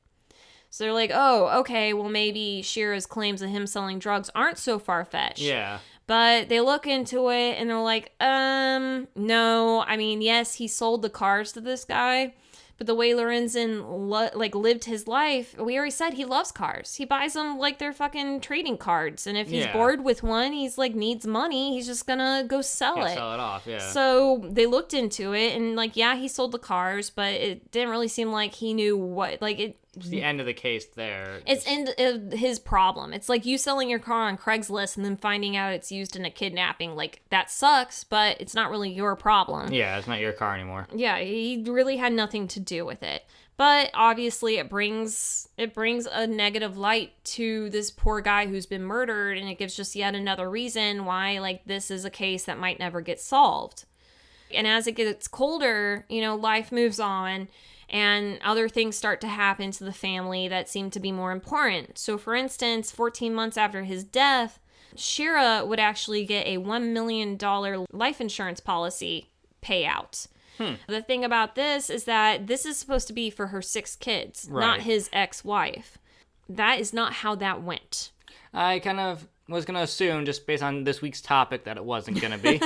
So they're like, oh, okay, well maybe Shara's claims of him selling drugs aren't so far-fetched. Yeah. But they look into it and they're like, no. I mean, yes, he sold the cars to this guy, but the way Lorenzen lived his life, we already said he loves cars. He buys them like they're fucking trading cards. And if he's bored with one, he's needs money, he's just gonna go sell it. Sell it off, yeah. So they looked into it and he sold the cars, but it didn't really seem like he knew what, It's the end of the case there. It's end of his problem. It's like you selling your car on Craigslist and then finding out it's used in a kidnapping. That sucks, but it's not really your problem. Yeah, it's not your car anymore. Yeah, he really had nothing to do with it. But obviously it brings a negative light to this poor guy who's been murdered, and it gives just yet another reason why this is a case that might never get solved. And as it gets colder, life moves on. And other things start to happen to the family that seem to be more important. So, for instance, 14 months after his death, Shara would actually get a $1 million life insurance policy payout. The thing about this is that this is supposed to be for her 6 kids, not his ex-wife. That is not how that went. I kind of was going to assume, just based on this week's topic, that it wasn't going to be.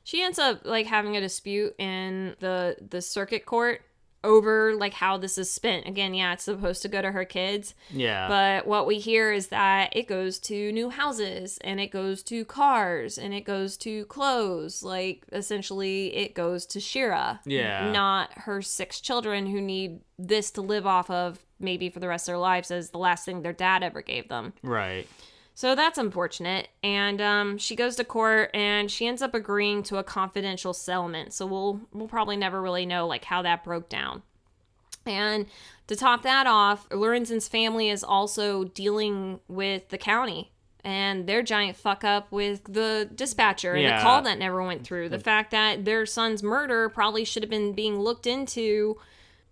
She ends up having a dispute in the circuit court over how this is spent. Again, yeah, it's supposed to go to her kids. Yeah. But what we hear is that it goes to new houses and it goes to cars and it goes to clothes. Essentially it goes to Shara. Yeah. Not her 6 children who need this to live off of maybe for the rest of their lives as the last thing their dad ever gave them. Right. So that's unfortunate, and she goes to court, and she ends up agreeing to a confidential settlement, so we'll probably never really know, how that broke down. And to top that off, Lorenzen's family is also dealing with the county and their giant fuck up with the dispatcher and the call that never went through. The fact that their son's murder probably should have been being looked into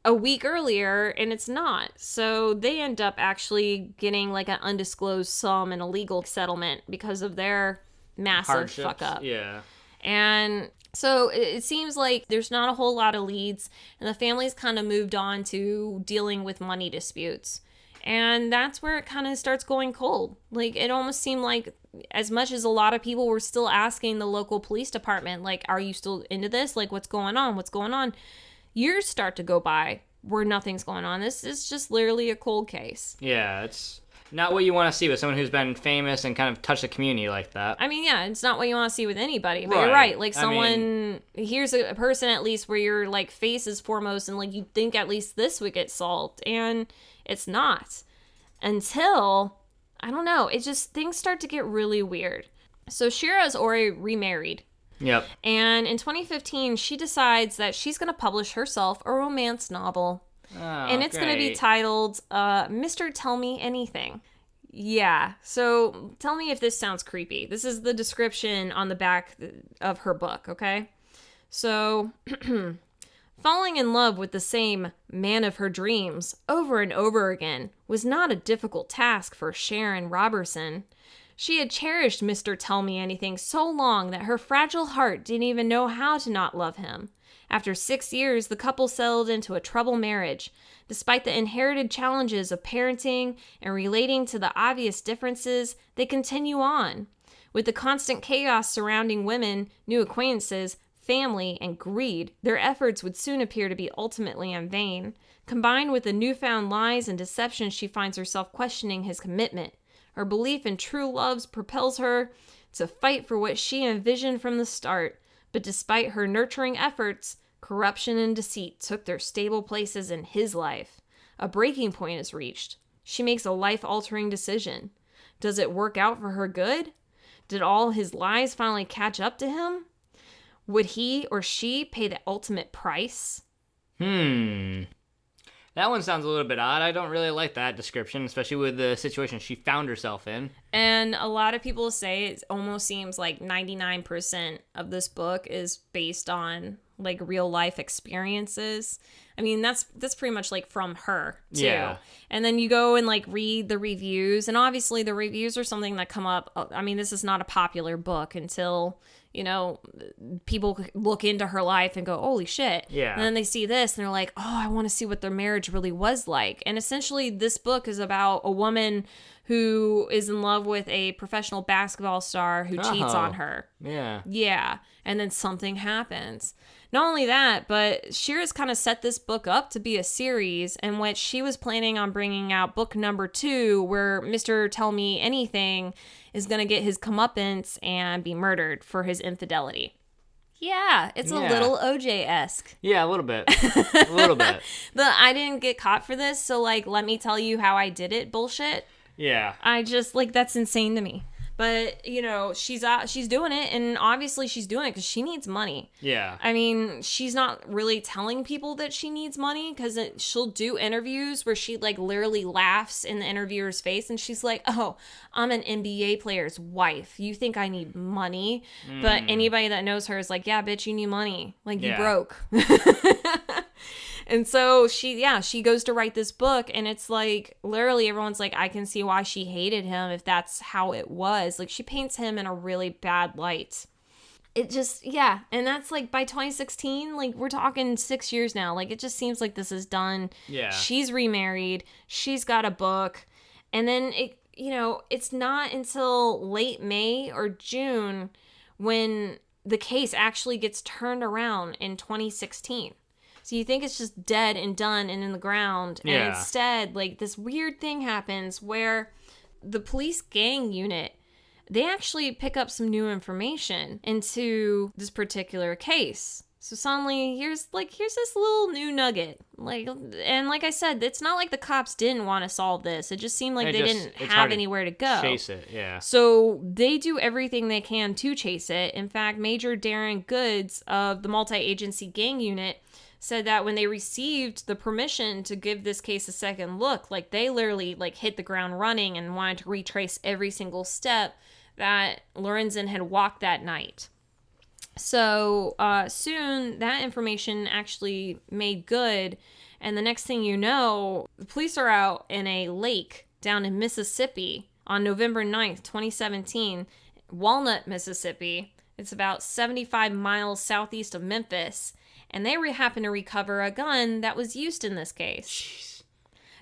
a week earlier, and it's not. So they end up actually getting an undisclosed sum in a legal settlement because of their massive fuck up. Yeah. And so it seems like there's not a whole lot of leads, and the family's kind of moved on to dealing with money disputes. And that's where it kind of starts going cold. Like, it almost seemed like as much as a lot of people were still asking the local police department, like, are you still into this? Like, what's going on? What's going on? Years start to go by where nothing's going on. This is just literally a cold case. Yeah, it's not what you want to see with someone who's been famous and kind of touched the community like that. I mean, yeah, it's not what you want to see with anybody. But you're right. Like, here's a person at least where your, like, face is foremost and, like, you'd think at least this would get solved. And it's not. Until, I don't know, it just, things start to get really weird. So Shira's Ori remarried. Yep. And in 2015, she decides that she's going to publish herself a romance novel. Oh, and it's going to be titled Mr. Tell Me Anything. Yeah. So tell me if this sounds creepy. This is the description on the back of her book, okay? So, falling in love with the same man of her dreams over and over again was not a difficult task for Sharon Robertson. She had cherished Mr. Tell Me Anything so long that her fragile heart didn't even know how to not love him. After 6 years, the couple settled into a troubled marriage. Despite the inherited challenges of parenting and relating to the obvious differences, they continue on. With the constant chaos surrounding women, new acquaintances, family, and greed, their efforts would soon appear to be ultimately in vain. Combined with the newfound lies and deception, she finds herself questioning his commitment. Her belief in true love propels her to fight for what she envisioned from the start. But despite her nurturing efforts, corruption and deceit took their stable places in his life. A breaking point is reached. She makes a life-altering decision. Does it work out for her good? Did all his lies finally catch up to him? Would he or she pay the ultimate price? That one sounds a little bit odd. I don't really like that description, especially with the situation she found herself in. And a lot of people say it almost seems like 99% of this book is based on, like, real life experiences. I mean, that's pretty much, like, from her, too. Yeah. And then you go and, like, read the reviews. And obviously the reviews are something that come up. I mean, this is not a popular book until, you know, people look into her life and go, holy shit. Yeah. And then they see this and they're like, oh, I want to see what their marriage really was like. And essentially this book is about a woman who is in love with a professional basketball star who cheats on her. Yeah. Yeah. And then something happens. Not only that, but Shira's kind of set this book up to be a series in which she was planning on bringing out book number 2, where Mr. Tell Me Anything is going to get his comeuppance and be murdered for his infidelity. Yeah, it's a little OJ-esque. Yeah, a little bit. A little bit. The I didn't get caught for this, so, like, let me tell you how I did it bullshit. Yeah. I just, like, that's insane to me. But, you know, she's doing it, and obviously she's doing it because she needs money. Yeah. I mean, she's not really telling people that she needs money because she'll do interviews where she, like, literally laughs in the interviewer's face, and she's like, oh, I'm an NBA player's wife. You think I need money? But anybody that knows her is like, yeah, bitch, you need money. Like, you broke. And so she goes to write this book, and it's like, literally everyone's like, I can see why she hated him if that's how it was. Like, she paints him in a really bad light. It just, and that's like by 2016, like, we're talking 6 years now. Like, it just seems like this is done. Yeah. She's remarried. She's got a book. And then it's not until late May or June when the case actually gets turned around in 2016. So you think it's just dead and done and in the ground. And instead, like, this weird thing happens where the police gang unit, they actually pick up some new information into this particular case. So suddenly, here's this little new nugget. Like I said, it's not like the cops didn't want to solve this. It just seemed like they didn't have anywhere to go. Chase it, yeah. So they do everything they can to chase it. In fact, Major Darren Goods of the multi-agency gang unit said that when they received the permission to give this case a second look, like, they literally, like, hit the ground running and wanted to retrace every single step that Lorenzen had walked that night. So soon that information actually made good, and the next thing you know, the police are out in a lake down in Mississippi on November 9th, 2017, Walnut, Mississippi. It's about 75 miles southeast of Memphis. And they happen to recover a gun that was used in this case. Jeez.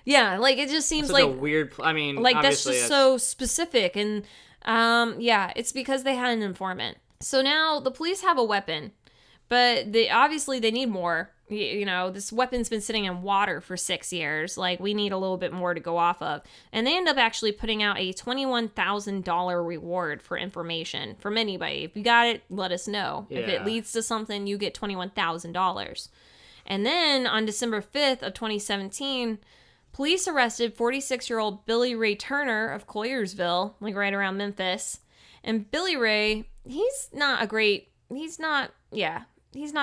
Yeah, like, it just seems like like... a weird... I mean, like, that's just so specific. And, yeah, it's because they had an informant. So now the police have a weapon. But obviously they need more. You know, this weapon's been sitting in water for 6 years. Like, we need a little bit more to go off of. And they end up actually putting out a $21,000 reward for information from anybody. If you got it, let us know. Yeah. If it leads to something, you get $21,000. And then on December 5th of 2017, police arrested 46-year-old Billy Ray Turner of Colliersville, like right around Memphis. And Billy Ray, he's not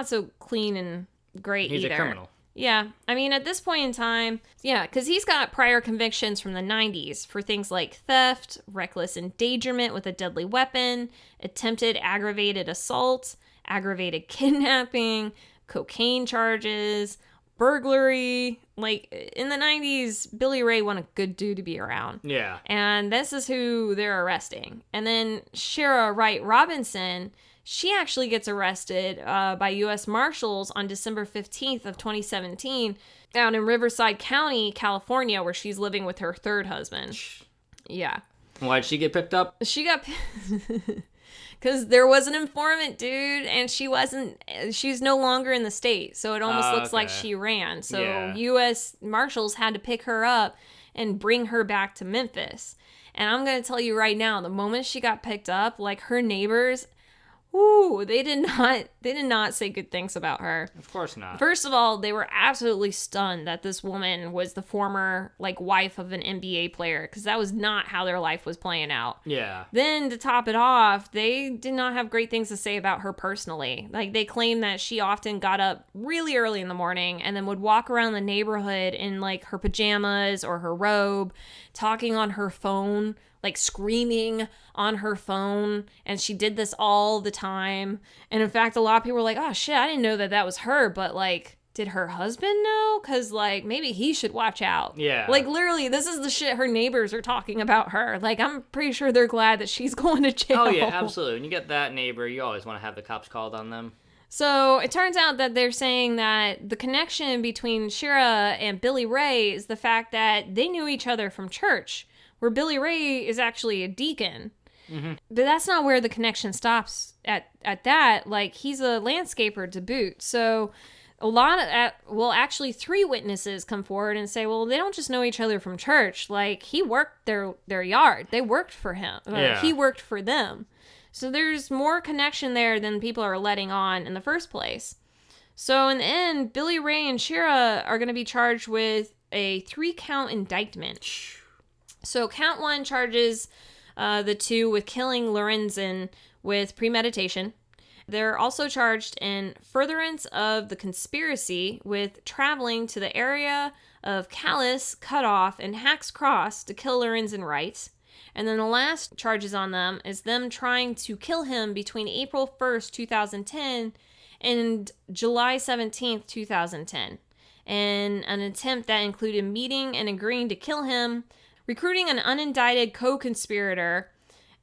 so clean and great either. He's a criminal. Yeah. I mean, at this point in time, because he's got prior convictions from the 90s for things like theft, reckless endangerment with a deadly weapon, attempted aggravated assault, aggravated kidnapping, cocaine charges, burglary. Like, in the 90s, Billy Ray wasn't a good dude to be around. Yeah. And this is who they're arresting. And then Shara Wright Robinson... she actually gets arrested by U.S. Marshals on December 15th of 2017 out in Riverside County, California, where she's living with her third husband. Yeah. Why'd she get picked up? She got... because there was an informant, dude, and she's no longer in the state, so it almost looks like she ran. So U.S. Marshals had to pick her up and bring her back to Memphis. And I'm going to tell you right now, the moment she got picked up, like, her neighbors... ooh, they did not say good things about her. Of course not. First of all, they were absolutely stunned that this woman was the former, like, wife of an NBA player, because that was not how their life was playing out. Yeah. Then, to top it off, they did not have great things to say about her personally. Like, they claimed that she often got up really early in the morning and then would walk around the neighborhood in, like, her pajamas or her robe, talking on her phone, like screaming on her phone, and she did this all the time. And in fact, a lot of people were like, oh shit, I didn't know that was her, but like, did her husband know? Because like, maybe he should watch out. Yeah. Like, literally, this is the shit her neighbors are talking about her. Like, I'm pretty sure they're glad that she's going to jail. Oh yeah, absolutely. When you get that neighbor, you always want to have the cops called on them. So it turns out that they're saying that the connection between Shara and Billy Ray is the fact that they knew each other from church, where Billy Ray is actually a deacon. Mm-hmm. But that's not where the connection stops at that. Like, he's a landscaper to boot. So actually 3 witnesses come forward and say, well, they don't just know each other from church. Like, he worked their yard. They worked for him. Yeah. He worked for them. So there's more connection there than people are letting on in the first place. So in the end, Billy Ray and Shara are going to be charged with a 3-count indictment. So count 1 charges the 2 with killing Lorenzen with premeditation. They're also charged in furtherance of the conspiracy with traveling to the area of Callis, Cutoff, and Hacks Cross to kill Lorenzen Wright. And then the last charges on them is them trying to kill him between April 1st, 2010 and July 17th, 2010. In an attempt that included meeting and agreeing to kill him, recruiting an unindicted co-conspirator,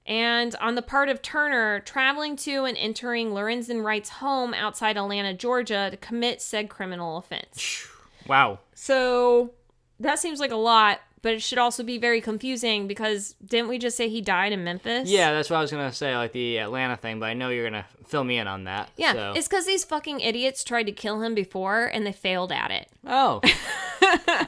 and on the part of Turner, traveling to and entering Lorenzen Wright's home outside Atlanta, Georgia to commit said criminal offense. Wow. So that seems like a lot, but it should also be very confusing because didn't we just say he died in Memphis? Yeah, that's what I was going to say, like the Atlanta thing, but I know you're going to fill me in on that. Yeah, so. It's because these fucking idiots tried to kill him before and they failed at it. Oh.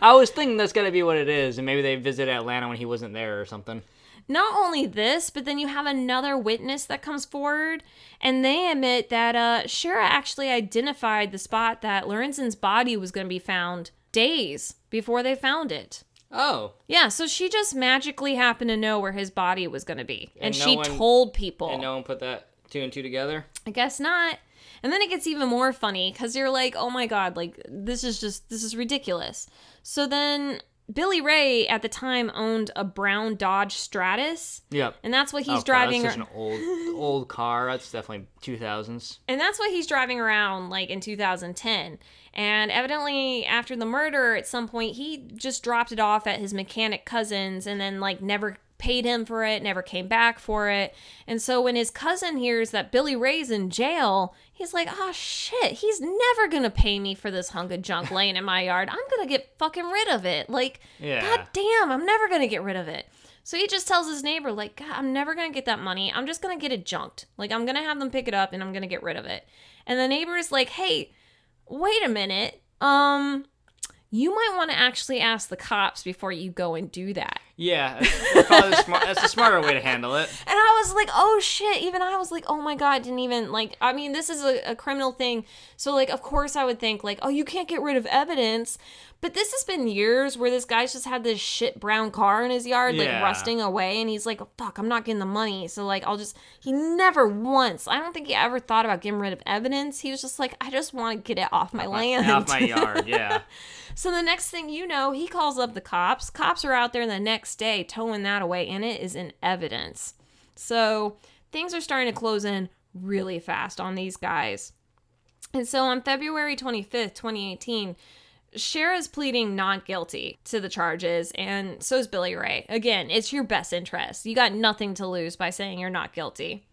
I was thinking that's got to be what it is, and maybe they visited Atlanta when he wasn't there or something. Not only this, but then you have another witness that comes forward, and they admit that Shara actually identified the spot that Lorenzen's body was going to be found days before they found it. Oh. Yeah, so she just magically happened to know where his body was going to be, and no she one told people. And no one put that 2 and 2 together? I guess not. And then it gets even more funny, because you're like, oh my god, like, this is ridiculous. So then Billy Ray, at the time, owned a brown Dodge Stratus. Yep. And that's what he's driving. That's such an old car. That's definitely 2000s. And that's what he's driving around, like, in 2010. And evidently, after the murder, at some point, he just dropped it off at his mechanic cousin's and then, like, never paid him for it, never came back for it. And so when his cousin hears that Billy Ray's in jail, he's like, oh shit, he's never gonna pay me for this hunk of junk laying in my yard. I'm gonna get fucking rid of it. Like, God damn, I'm never gonna get rid of it. So he just tells his neighbor, like, God, I'm never gonna get that money. I'm just gonna get it junked. Like, I'm gonna have them pick it up and I'm gonna get rid of it. And the neighbor is like, hey, wait a minute. You might want to actually ask the cops before you go and do that. Yeah, that's probably that's the smarter way to handle it. And I was like, oh shit. Even I was like, oh my God, didn't even like, I mean, this is a criminal thing. So like, of course I would think like, oh, you can't get rid of evidence. But this has been years where this guy's just had this shit brown car in his yard, like rusting away. And he's like, oh, fuck, I'm not getting the money. So like, he never once, I don't think he ever thought about getting rid of evidence. He was just like, I just want to get it off my land. Off my yard, yeah. So the next thing you know, he calls up the cops. Cops are out there the next day towing that away, and it is in evidence. So things are starting to close in really fast on these guys. And so on February 25th, 2018, Shara's pleading not guilty to the charges, and so is Billy Ray. Again, it's your best interest. You got nothing to lose by saying you're not guilty.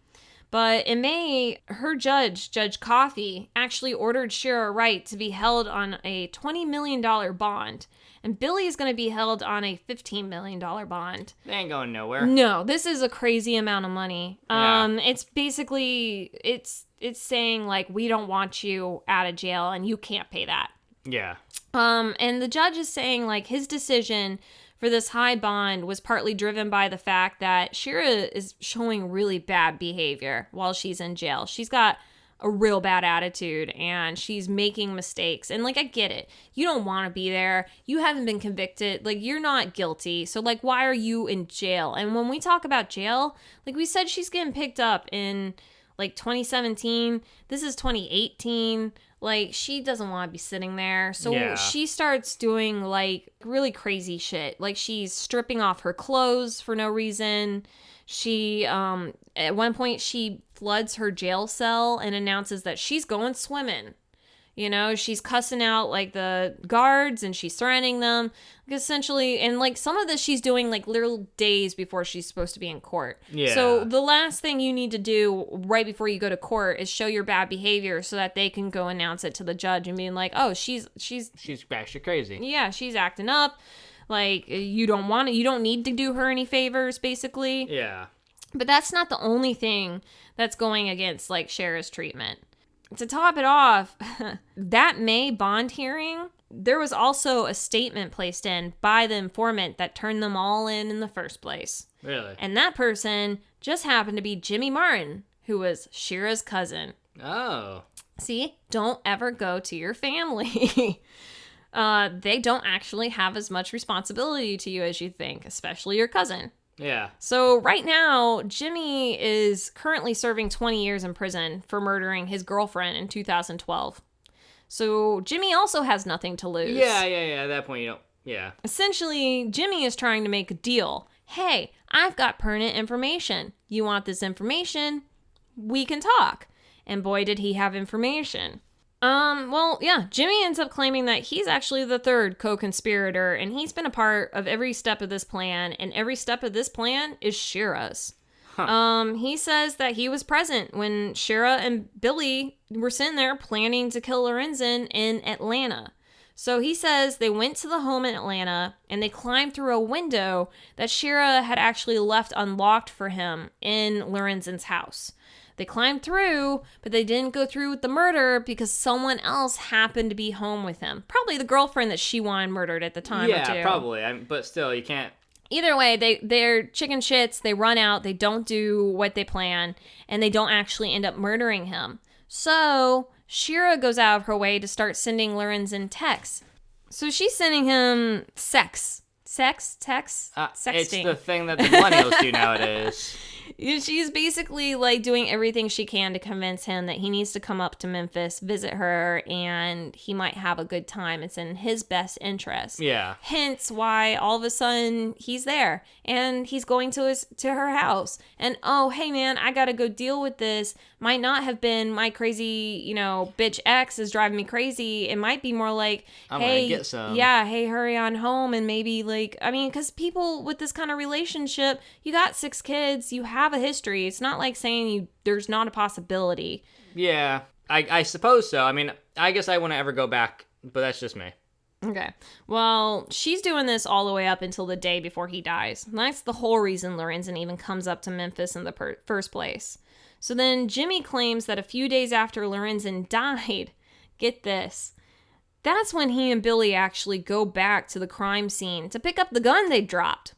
But in May, her judge, Judge Coffey, actually ordered Shara Wright to be held on a $20 million bond. And Billy is going to be held on a $15 million bond. They ain't going nowhere. No, this is a crazy amount of money. Yeah. It's basically, it's saying, like, we don't want you out of jail and you can't pay that. Yeah. And the judge is saying, like, his decision for this high bond was partly driven by the fact that Shara is showing really bad behavior while she's in jail. She's got a real bad attitude and she's making mistakes. And like, I get it. You don't want to be there. You haven't been convicted. Like, you're not guilty. So like, why are you in jail? And when we talk about jail, like we said, she's getting picked up in like 2017. This is 2018. Like, she doesn't want to be sitting there. So she starts doing, like, really crazy shit. Like, she's stripping off her clothes for no reason. She, at one point, she floods her jail cell and announces that she's going swimming. You know, she's cussing out, like, the guards and she's threatening them. Like, essentially, and, like, some of this she's doing, like, little days before she's supposed to be in court. Yeah. So the last thing you need to do right before you go to court is show your bad behavior so that they can go announce it to the judge and being like, oh, she's batshit crazy. Yeah, she's acting up. Like, you don't need to do her any favors, basically. Yeah. But that's not the only thing that's going against, like, Shara's treatment. To top it off, that May bond hearing, there was also a statement placed in by the informant that turned them all in the first place. Really? And that person just happened to be Jimmy Martin, who was Shara's cousin. Oh. See, don't ever go to your family. They don't actually have as much responsibility to you as you think, especially your cousin. Yeah. So right now, Jimmy is currently serving 20 years in prison for murdering his girlfriend in 2012. So Jimmy also has nothing to lose. Yeah. At that point, you don't. Yeah. Essentially, Jimmy is trying to make a deal. Hey, I've got pertinent information. You want this information? We can talk. And boy, did he have information. Well, yeah, Jimmy ends up claiming that he's actually the third co-conspirator, and he's been a part of every step of this plan, and every step of this plan is Shara's. Huh. He says that he was present when Shara and Billy were sitting there planning to kill Lorenzen in Atlanta. So he says they went to the home in Atlanta, and they climbed through a window that Shara had actually left unlocked for him in Lorenzen's house. They climbed through, but they didn't go through with the murder because someone else happened to be home with him. Probably the girlfriend that she wanted murdered at the time or two. Yeah, probably. But still, you can't... Either way, they're chicken shits. They run out. They don't do what they plan. And they don't actually end up murdering him. So Shara goes out of her way to start sending Lorenzen texts. So she's sending him texts. Sexting. It's the thing that the millennials do nowadays. She's basically like doing everything she can to convince him that he needs to come up to Memphis, visit her, and he might have a good time. It's in his best interest. Yeah. Hence why all of a sudden he's there and he's going to her house. And oh, hey man, I gotta go deal with this. Might not have been my crazy, bitch ex is driving me crazy. It might be more like, I'm hey, gonna get some. Yeah, hey, hurry on home. And maybe because people with this kind of relationship, you got 6 kids, you have a history. It's not like saying there's not a possibility. Yeah, I suppose so. I mean, I guess I wouldn't ever go back, but that's just me. Okay. Well, she's doing this all the way up until the day before he dies. And that's the whole reason Lorenzen even comes up to Memphis in the first place. So then Jimmy claims that a few days after Lorenzen died, get this, that's when he and Billy actually go back to the crime scene to pick up the gun they dropped.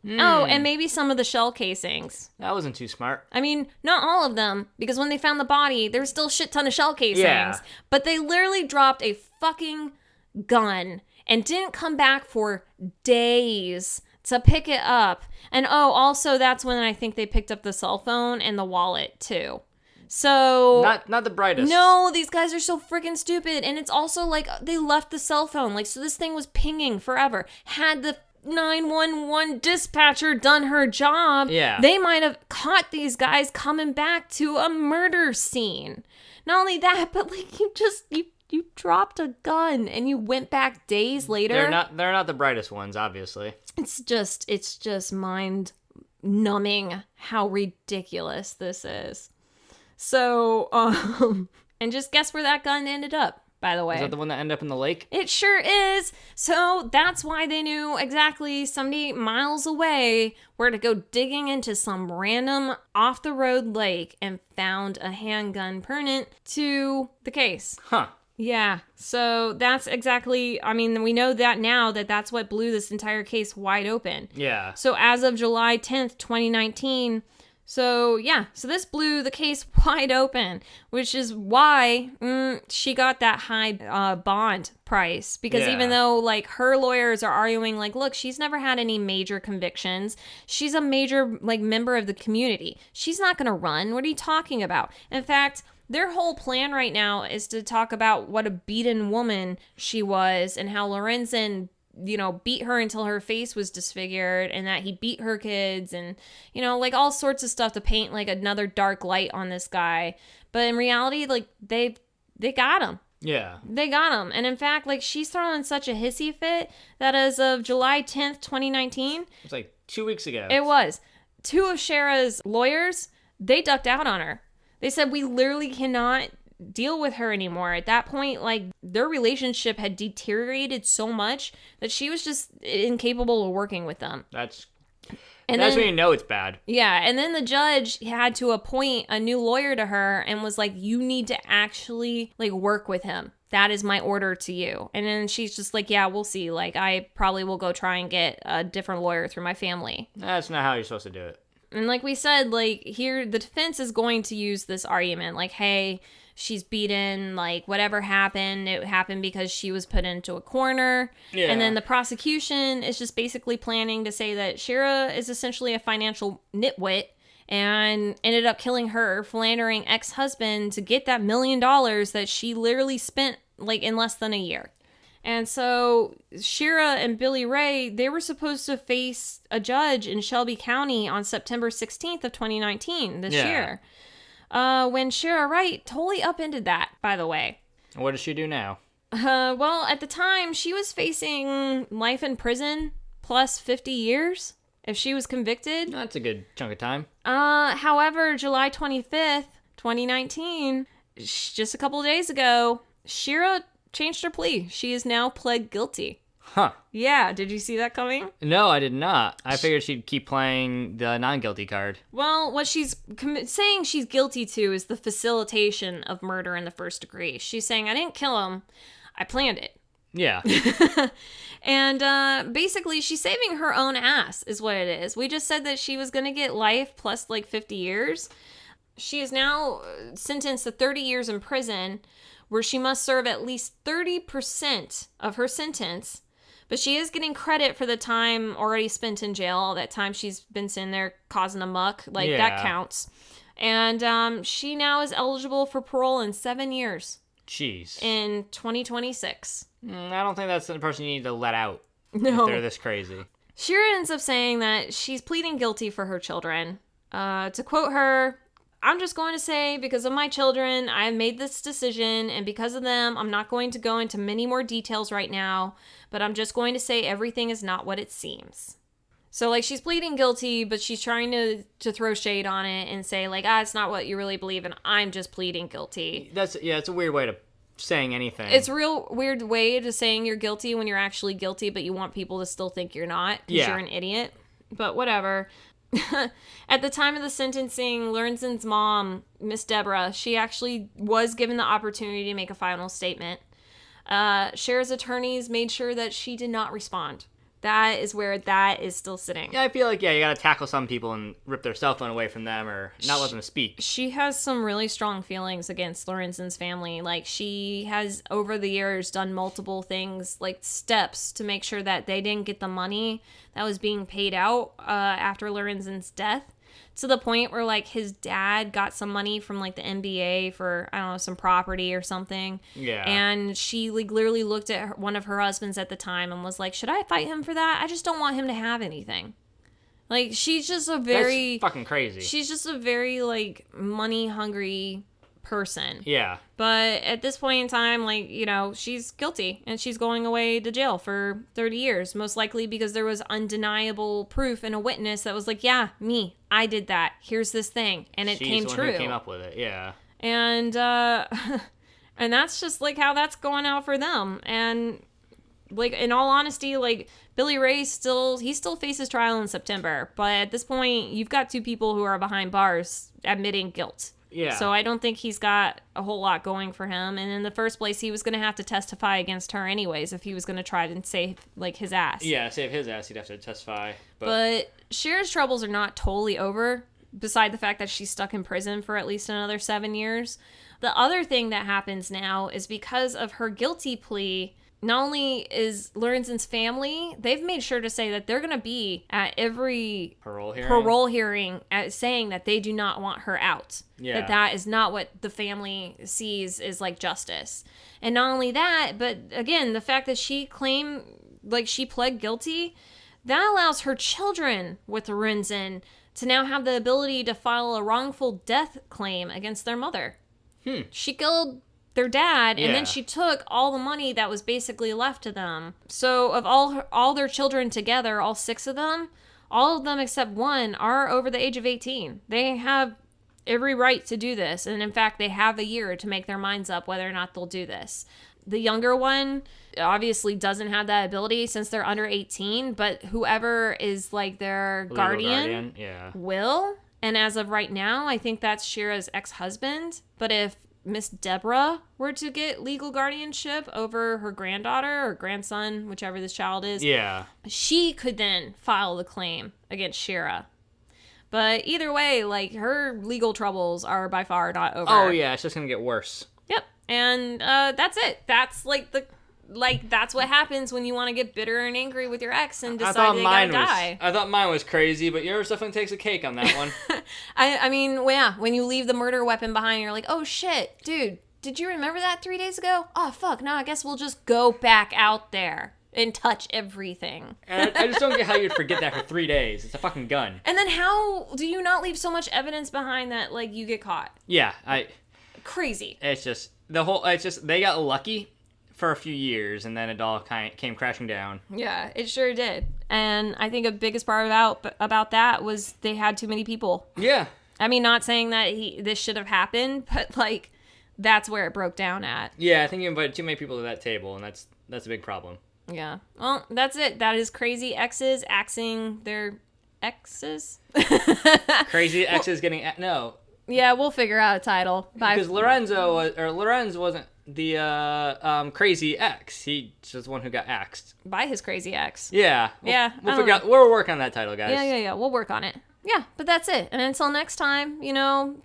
Oh, and maybe some of the shell casings. That wasn't too smart. I mean, not all of them, because when they found the body, there was still a shit ton of shell casings. Yeah. But they literally dropped a fucking gun and didn't come back for days to pick it up. And also that's when I think they picked up the cell phone and the wallet too. So not the brightest. No, these guys are so freaking stupid. And it's also like they left the cell phone. So this thing was pinging forever. Had the 911 dispatcher done her job, they might have caught these guys coming back to a murder scene. Not only that, but you dropped a gun and you went back days later. They're not the brightest ones, obviously. It's just mind numbing how ridiculous this is. So, and just guess where that gun ended up. By the way. Is that the one that ended up in the lake? It sure is. So that's why they knew exactly 78 miles away where to go digging into some random off-the-road lake and found a handgun pertinent to the case. Huh. Yeah. So that's exactly, we know that now that's what blew this entire case wide open. Yeah. So as of July 10th, 2019... So this blew the case wide open, which is why she got that high bond price. Because even though, her lawyers are arguing, look, she's never had any major convictions. She's a major, member of the community. She's not going to run. What are you talking about? In fact, their whole plan right now is to talk about what a beaten woman she was and how Lorenzen beat her until her face was disfigured and that he beat her kids and, all sorts of stuff to paint another dark light on this guy. But in reality, they got him. Yeah. They got him. And in fact, she's throwing such a hissy fit that as of July 10th, 2019. It's 2 weeks ago. It was. 2 of Shara's lawyers, they ducked out on her. They said, we literally cannot deal with her anymore. At that point, their relationship had deteriorated so much that she was just incapable of working with them. That's when you know it's bad. Yeah, and then the judge had to appoint a new lawyer to her and was like, you need to actually work with him. That is my order to you. And then she's just like, yeah, we'll see. I probably will go try and get a different lawyer through my family. That's not how you're supposed to do it. And like we said, here the defense is going to use this argument hey, she's beaten, whatever happened, it happened because she was put into a corner. Yeah. And then the prosecution is just basically planning to say that Shara is essentially a financial nitwit and ended up killing her philandering ex-husband to get that $1 million that she literally spent in less than a year. And so Shara and Billy Ray, they were supposed to face a judge in Shelby County on September 16th of 2019 this year. When Shara Wright totally upended that, by the way. What does she do now? Well, at the time, she was facing life in prison plus 50 years if she was convicted. That's a good chunk of time. However, July 25th, 2019, just a couple of days ago, Shara changed her plea. She is now pled guilty. Huh. Yeah, did you see that coming? No, I did not. I figured she'd keep playing the non-guilty card. Well, what she's saying she's guilty to is the facilitation of murder in the first degree. She's saying, I didn't kill him, I planned it. Yeah. And basically, she's saving her own ass is what it is. We just said that she was going to get life plus 50 years. She is now sentenced to 30 years in prison, where she must serve at least 30% of her sentence But she is getting credit for the time already spent in jail, that time she's been sitting there causing a muck. Like, that counts. And she now is eligible for parole in 7 years. Jeez. In 2026. I don't think that's the person you need to let out. No. If they're this crazy. Shira ends up saying that she's pleading guilty for her children. To quote her, "I'm just going to say, because of my children, I have made this decision, and because of them, I'm not going to go into many more details right now, but I'm just going to say everything is not what it seems." So, like, she's pleading guilty, but she's trying to throw shade on it and say, like, it's not what you really believe, and I'm just pleading guilty. It's a weird way to saying anything. It's a real weird way to saying you're guilty when you're actually guilty, but you want people to still think you're not because you're an idiot. But whatever. At the time of the sentencing, Lorenzen's mom, Miss Deborah, she actually was given the opportunity to make a final statement. Cher's attorneys made sure that she did not respond. That is where that is still sitting. Yeah, I feel like, you gotta tackle some people and rip their cell phone away from them or not let them speak. She has some really strong feelings against Lorenzen's family. Like, she has, over the years, done multiple things, like steps to make sure that they didn't get the money that was being paid out after Lorenzen's death. To the point where, like, his dad got some money from, like, the NBA for, I don't know, some property or something. Yeah. And she, like, literally looked at one of her husbands at the time and was like, should I fight him for that? I just don't want him to have anything. Like, she's just a very... That's fucking crazy. She's just a very, like, money-hungry person. Yeah. But at this point in time, like, she's guilty and she's going away to jail for 30 years, most likely because there was undeniable proof and a witness that was like, yeah, me, I did that. Here's this thing. And it came true. She's the one who came up with it, yeah. And, and that's just, like, how that's going out for them. And, like, in all honesty, like, Billy Ray he still faces trial in September. But at this point, you've got two people who are behind bars admitting guilt. Yeah. So I don't think he's got a whole lot going for him. And in the first place, he was going to have to testify against her anyways if he was going to try to save, like, his ass. Yeah, save his ass. He'd have to testify. But Cher's troubles are not totally over, beside the fact that she's stuck in prison for at least another 7 years. The other thing that happens now is because of her guilty plea, not only is Lorenzen's family, they've made sure to say that they're going to be at every parole hearing saying that they do not want her out. Yeah. That is not what the family sees is like justice. And not only that, but again, the fact that she pled guilty, that allows her children with Lorenzen to now have the ability to file a wrongful death claim against their mother. She killed their dad, and then she took all the money that was basically left to them. So of all their children together, all 6 of them, all of them except one are over the age of 18. They have every right to do this, and in fact, they have a year to make their minds up whether or not they'll do this. The younger one obviously doesn't have that ability since they're under 18, but whoever is like their guardian will. And as of right now, I think that's Shira's ex-husband. But if Miss Deborah were to get legal guardianship over her granddaughter or grandson, whichever this child is, she could then file the claim against Shira. But either way, like, her legal troubles are by far not over. Oh yeah, it's just gonna get worse. Yep. And that's it. That's that's what happens when you want to get bitter and angry with your ex and decide they gotta die. I thought mine was crazy, but yours definitely takes a cake on that one. I mean, well, yeah, when you leave the murder weapon behind, you're like, oh shit, dude, did you remember that 3 days ago? Oh fuck, no, I guess we'll just go back out there and touch everything. And I just don't get how you'd forget that for 3 days. It's a fucking gun. And then how do you not leave so much evidence behind that, like, you get caught? Yeah, Crazy. It's just they got lucky for a few years, and then it all came crashing down. Yeah, it sure did. And I think a biggest part about that was they had too many people. Yeah. I mean, not saying that this should have happened, but, like, that's where it broke down at. Yeah, I think you invited too many people to that table, and that's a big problem. Yeah. Well, that's it. That is Crazy Exes axing their exes. Crazy Exes getting... No. Yeah, we'll figure out a title. Because Lorenz wasn't the crazy ex. He was the one who got axed. By his crazy ex. Yeah. We'll figure out... We're working on that title, guys. Yeah. We'll work on it. Yeah, but that's it. And until next time,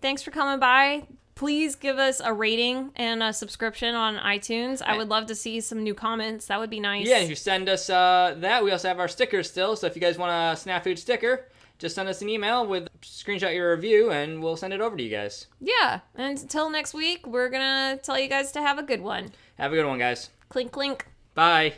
thanks for coming by. Please give us a rating and a subscription on iTunes. I would love to see some new comments. That would be nice. Yeah, if you send us that, we also have our stickers still. So if you guys want a Snafu sticker, just send us an email with screenshot your review, and we'll send it over to you guys. Yeah, and until next week, we're going to tell you guys to have a good one. Have a good one, guys. Clink, clink. Bye.